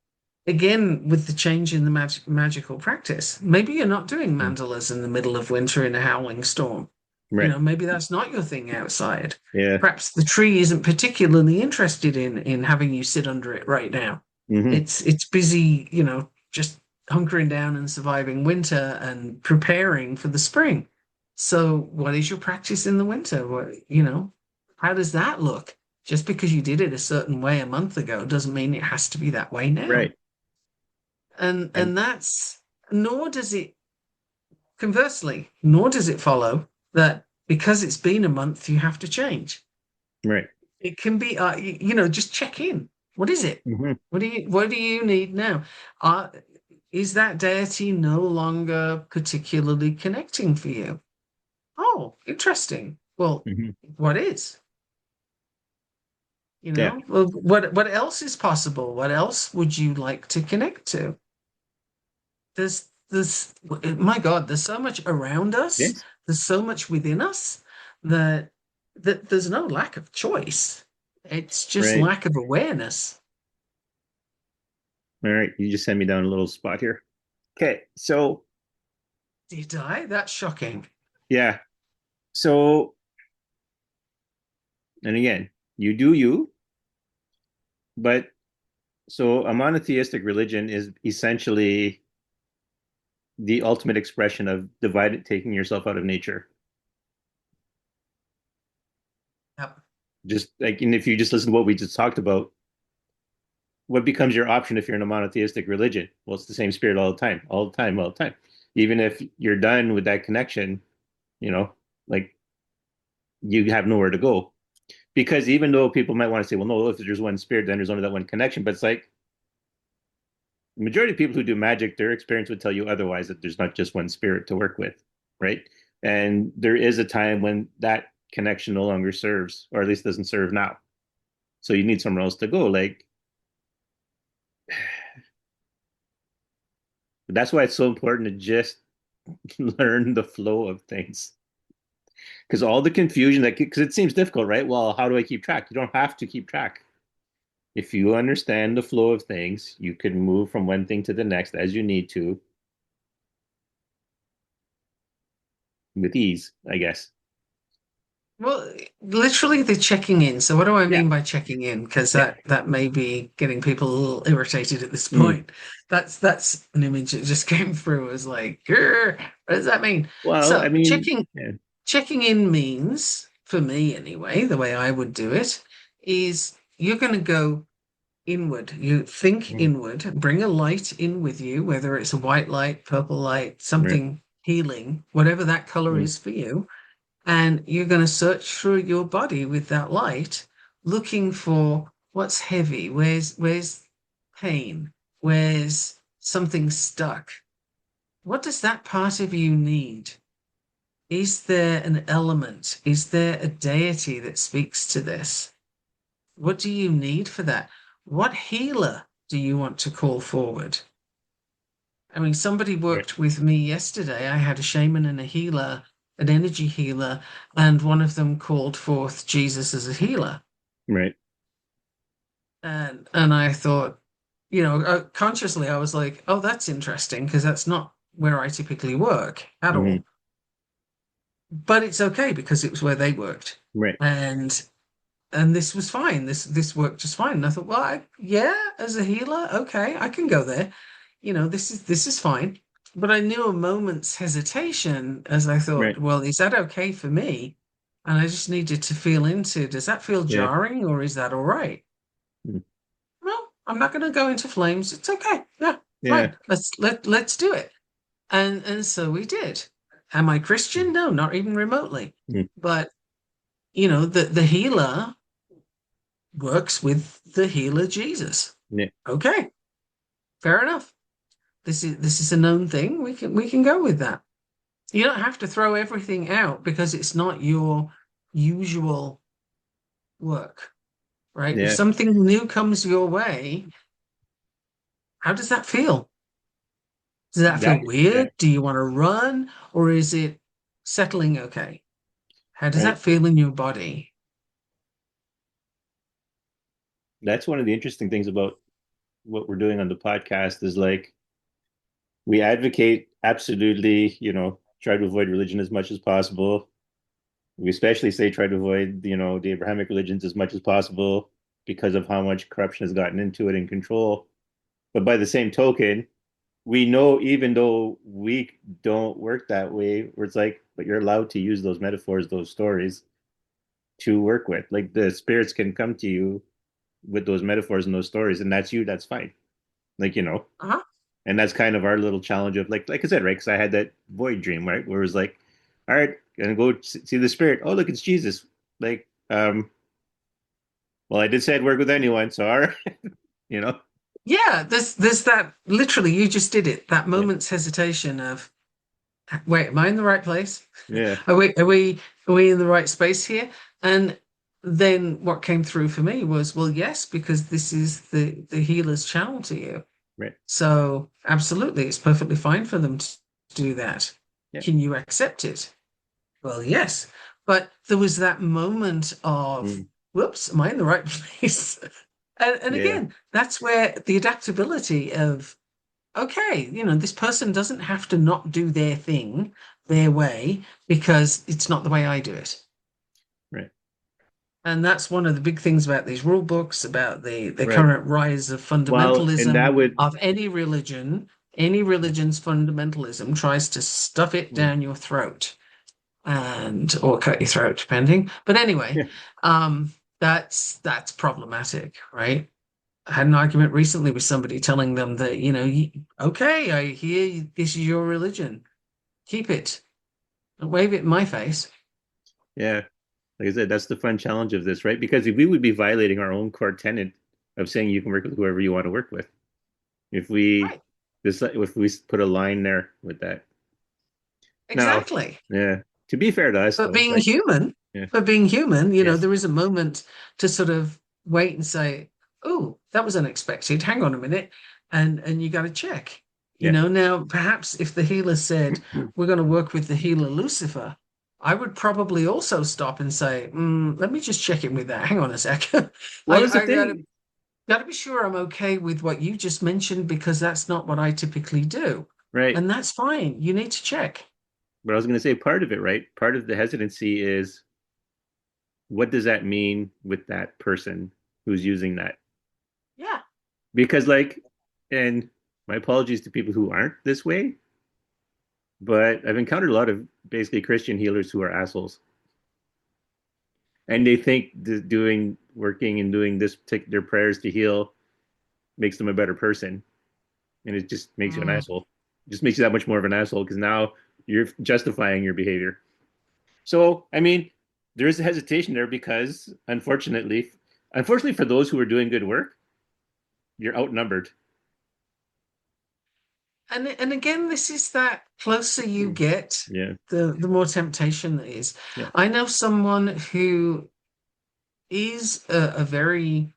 again, with the change in the magical practice, maybe you're not doing Mm. mandalas in the middle of winter in a howling storm. Right. Maybe that's not your thing outside. Yeah. Perhaps the tree isn't particularly interested in having you sit under it right now. Hmm. It's busy, just hunkering down and surviving winter and preparing for the spring. So, what is your practice in the winter? How does that look? Just because you did it a certain way a month ago doesn't mean it has to be that way now. Right. And And that's nor does it conversely, nor does it follow that because it's been a month, you have to change. Right. It can be, just check in. What is it? Hmm. What do you need now? Uh, is that deity no longer particularly connecting for you? Oh, interesting. Well, Hmm. what is? Yeah. Well, what else is possible? What else would you like to connect to? There's my God, there's so much around us, Yes. there's so much within us that there's no lack of choice. It's just Right. lack of awareness. All right. You just sent me down a little spot here. Okay. So, Did I? That's shocking. yeah. So, and again, you do you, but so a monotheistic religion is essentially the ultimate expression of divided taking yourself out of nature. Yep. Just like, and if you just listen to what we just talked about, what becomes your option if you're in a monotheistic religion? Well, it's the same spirit all the time, all the time, all the time. Even if you're done with that connection, you know, like you have nowhere to go. Because even though people might want to say, well, no, if there's one spirit, then there's only that one connection. But it's like the majority of people who do magic, their experience would tell you otherwise, that there's not just one spirit to work with, right? And there is a time when that connection no longer serves, or at least doesn't serve now. So you need somewhere else to go. Like that's why it's so important to just learn the flow of things. Because all the confusion that, because it seems difficult, right? Well, how do I keep track? You don't have to keep track. If you understand the flow of things, you can move from one thing to the next as you need to with ease, I guess. Well, literally the checking in. So what do I Yeah. mean by checking in? Because Yeah. that may be getting people a little irritated at this Mm. point. That's an image that just came through as like, "Grr, what does that mean?" Well, I So mean, checking yeah. checking in means, for me anyway, the way I would do it is you're going to go inward. You think Mm. inward, bring a light in with you, whether it's a white light, purple light, Right. something healing, whatever that color Mm. is for you, and you're going to search through your body with that light, looking for what's heavy, where's pain, where's something stuck. What does that part of you need? Is there an element? Is there a deity that speaks to this? What do you need for that? What healer do you want to call forward? I mean, somebody Right. worked with me yesterday. I had a shaman and a healer, an energy healer, and one of them called forth Jesus as a healer. Right. And I thought, consciously, I was like, oh, that's interesting because that's not where I typically work at Hmm. all. But it's okay because it was where they worked. Right. And this was fine. This worked just fine. And I thought, well, yeah, as a healer, okay, I can go there. This is fine. But I knew a moment's hesitation as I thought, Right. well, is that okay for me? And I just needed to feel into, does that feel Yeah. jarring or is that all right? Mm. Well, I'm not going to go into flames. It's okay. Yeah, Yeah. fine. Let's do it. And so we did. Am I Christian? No, not even remotely. Mm. But the healer works with the healer Jesus. Yeah. Okay, fair enough. This is a known thing. We can go with that. You don't have to throw everything out because it's not your usual work, right? If Yeah. something new comes your way, how does that feel? Does that feel That, yeah. weird? Do you want to run or is it settling okay? How does that Right. feel in your body? That's one of the interesting things about what we're doing on the podcast is like we advocate absolutely, try to avoid religion as much as possible. We especially say try to avoid, the Abrahamic religions as much as possible because of how much corruption has gotten into it and control. But by the same token, we know even though we don't work that way, where it's like, but you're allowed to use those metaphors, those stories to work with. Like the spirits can come to you with those metaphors and those stories, and that's you, that's fine. Like, Uh-huh. And that's kind of our little challenge of like I said, right? Because I had that void dream, right? Where it was like, all right, gonna go see the spirit. Oh, look, it's Jesus. Like, well, I did say I'd work with anyone, so all right, you know, Yeah, there's that literally you just did it. That yeah, moment's hesitation of, wait, am I in the right place? yeah, Are we in the right space here? And then what came through for me was, well, yes, because this is the healer's channel to you. right, So absolutely, it's perfectly fine for them to do that. yeah, Can you accept it? Well, yes. But there was that moment of, mm, whoops, am I in the right place? And yeah, again, that's where the adaptability of, okay, this person doesn't have to not do their thing their way because it's not the way I do it. right, And that's one of the big things about these rule books, about the right. current rise of Well, and fundamentalism that would, of any religion. Any religion's fundamentalism tries to stuff it mm, down your throat and or cut your throat, depending. But anyway, yeah, that's problematic, right? I had an argument recently with somebody telling them that, okay, I hear this is your religion. Keep it. Don't wave it in my face. yeah. Like I said, that's the fun challenge of this, right? Because if we would be violating our own core tenet of saying you can work with whoever you want to work with, if we Right. if we put a line there with that. Now, Exactly. yeah. To be fair to us, But though, being like, human, yeah, but being human, yes, there is a moment to sort of wait and say, "Oh, that was unexpected. Hang on a minute," and you got to check. yeah, Now perhaps if the healer said, "We're going to work with the healer Lucifer," I would probably also stop and say, "Let me just check in with that. Hang on a sec. well, that's the I thing, gotta be sure I'm okay with what you just mentioned because that's not what I typically do, right? and that's fine. You need to check." But I was going to say part of it, right? Part of the hesitancy is what does that mean with that person who's using that? Yeah. Because, like, and my apologies to people who aren't this way, but I've encountered a lot of basically Christian healers who are assholes, and they think doing working and doing this their prayers to heal makes them a better person, and it just makes you an Mm. asshole. It just makes you that much more of an asshole because now you're justifying your behavior. So, I mean, there is a hesitation there because, unfortunately for those who are doing good work, you're outnumbered. And again, this is that closer you Mm. get, Yeah, the more temptation there is. yeah, I know someone who is a very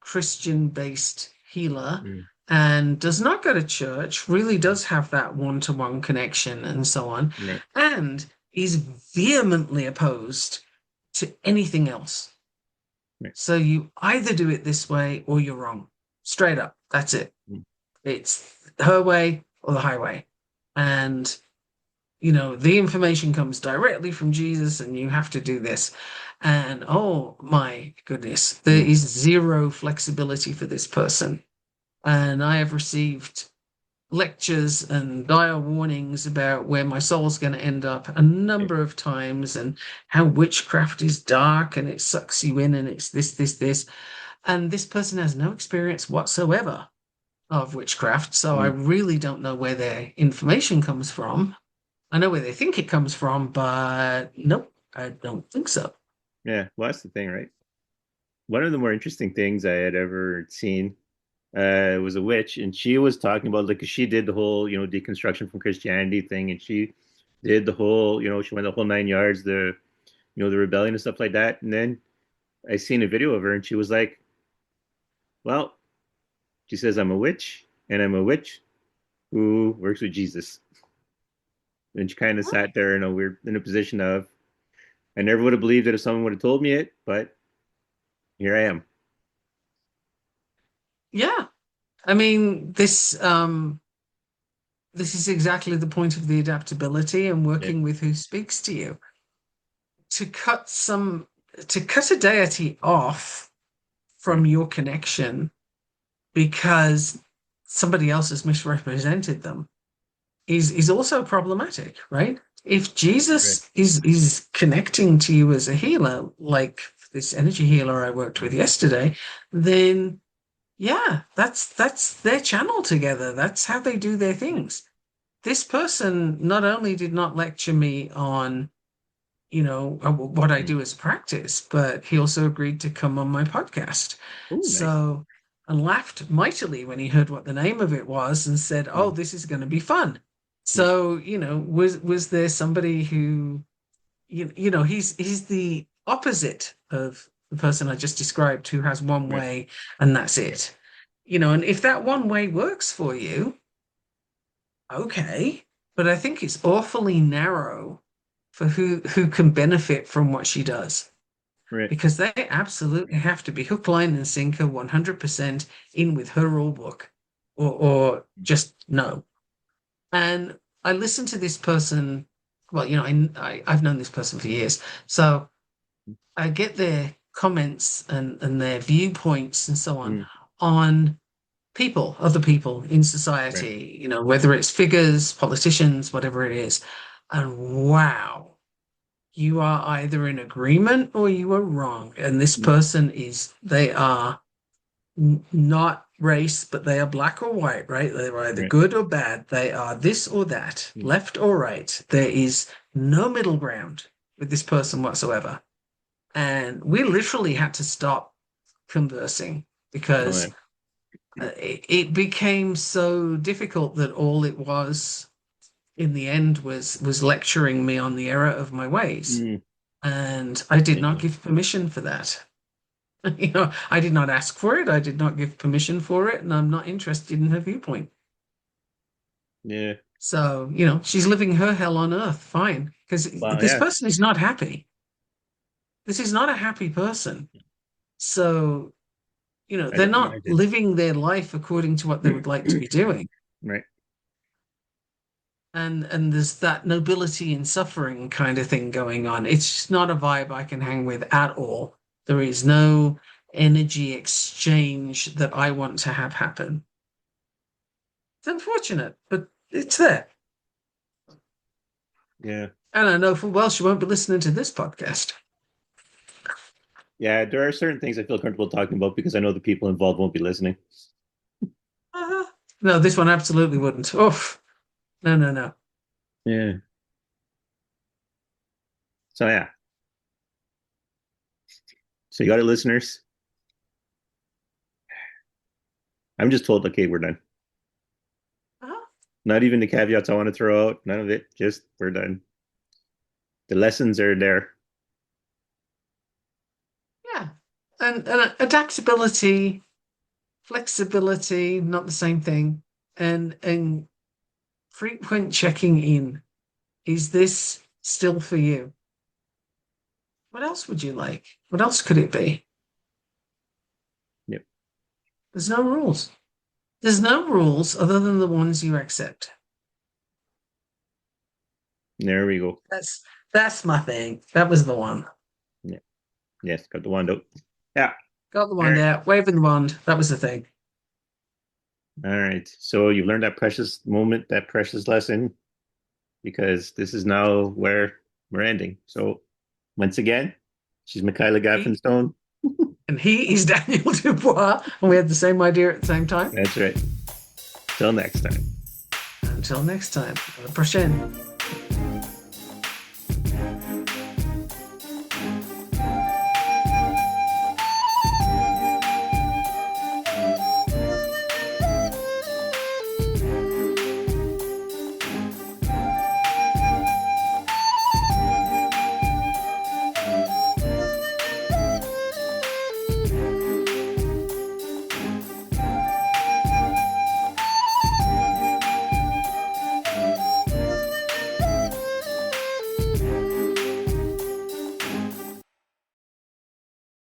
Christian-based healer mm, and does not go to church, really does have that one-to-one connection and so on, right, and is vehemently opposed to anything else. right, So you either do it this way or you're wrong. Straight up. That's it. mm, It's her way or the highway. And, the information comes directly from Jesus and you have to do this. And oh my goodness, there mm, is zero flexibility for this person. And I have received lectures and dire warnings about where my soul's going to end up a yeah, number of times and how witchcraft is dark and it sucks you in and it's this, this, this. And this person has no experience whatsoever of witchcraft. So I mm, really don't know where their information comes from. I know where they think it comes from, but nope, I don't think so. yeah. Well, that's the thing, right? One of the more interesting things I had ever seen was a witch, and she was talking about like she did the whole deconstruction from Christianity thing, and she did the whole she went the whole 9 yards, the rebellion and stuff like that. And then I seen a video of her, and she was like, "Well," she says, "I'm a witch, and I'm a witch who works with Jesus." And she kind of sat there in a position of I never would have believed it if someone would have told me it, but here I am. Yeah. I mean, this is exactly the point of the adaptability and Yeah, working with who speaks to you. To cut some to cut a deity off right, from your connection because somebody else has misrepresented them is also problematic, right? If right, Jesus is connecting to you as a healer, like this energy healer I worked with yesterday, then Yeah, that's their channel together. That's how they do their things. This person not only did not lecture me on, what I Mm. do as a practice, but he also agreed to come on my podcast. Oh, nice. So, and laughed mightily when he heard what the name of it was and said, "Oh, Mm. this is going to be fun." Mm. So, was there somebody who, he's the opposite of the person I just described who has one Right. way and that's it. And if that one way works for you, okay. But I think it's awfully narrow for who can benefit from what she does Right. because they absolutely have to be hook, line, and sinker 100% in with her rule book or just no. And I listened to this person. Well, I've known this person for years. So I get their comments and their viewpoints and so Mm. on people, other people in Right. society, whether it's figures, politicians, whatever it is. And wow, you are either in agreement or you are wrong. And this Mm. person they are not race, but they are black or white, right? They're either Right. good or bad. They are this or that, Mm. left or right. There is no middle ground with this person whatsoever. And we literally had to stop conversing Oh, because yeah. it became so difficult that all it was in the end was lecturing me on the error of my ways. Mm. And I did not Yeah. give permission for that. I did not ask for it. I did not give permission for it, and I'm not interested in her viewpoint. Yeah. So, she's living her hell on earth, fine. Because Well, this yeah. person is not happy. This is not a happy person. So, I they're don't not imagine. living their life according to what they would like to be doing. Right. And there's that nobility in suffering kind of thing going on. It's just not a vibe I can hang with at all. There is no energy exchange that I want to have happen. It's unfortunate, but it's there. Yeah. And I know full well she won't be listening to this podcast. Yeah. There are certain things I feel comfortable talking about because I know the people involved won't be listening. Uh, no, this one absolutely wouldn't. Oh, no, no, no. Yeah. So yeah. So you got it, listeners. I'm just told, okay, we're done. Uh-huh. Not even the caveats I want to throw out. None of it. Just we're done. The lessons are there. Yeah. And adaptability, flexibility, not the same thing. And frequent checking in. Is this still for you? What else would you like? What else could it be? Yep. There's no rules. There's no rules other than the ones you accept. There we go. That's my thing. That was the one. Yeah. Yes. Got the wand out. Yeah. Got the All wand right. out, waving the wand. That was the thing. All right. So you've learned that precious moment, that precious lesson, because this is now where we're ending. So once again, she's Michaela He Stone. and he is Daniel Dubois, and we had the same idea at the same time. That's right. Till next time. Until next time, à la prochaine.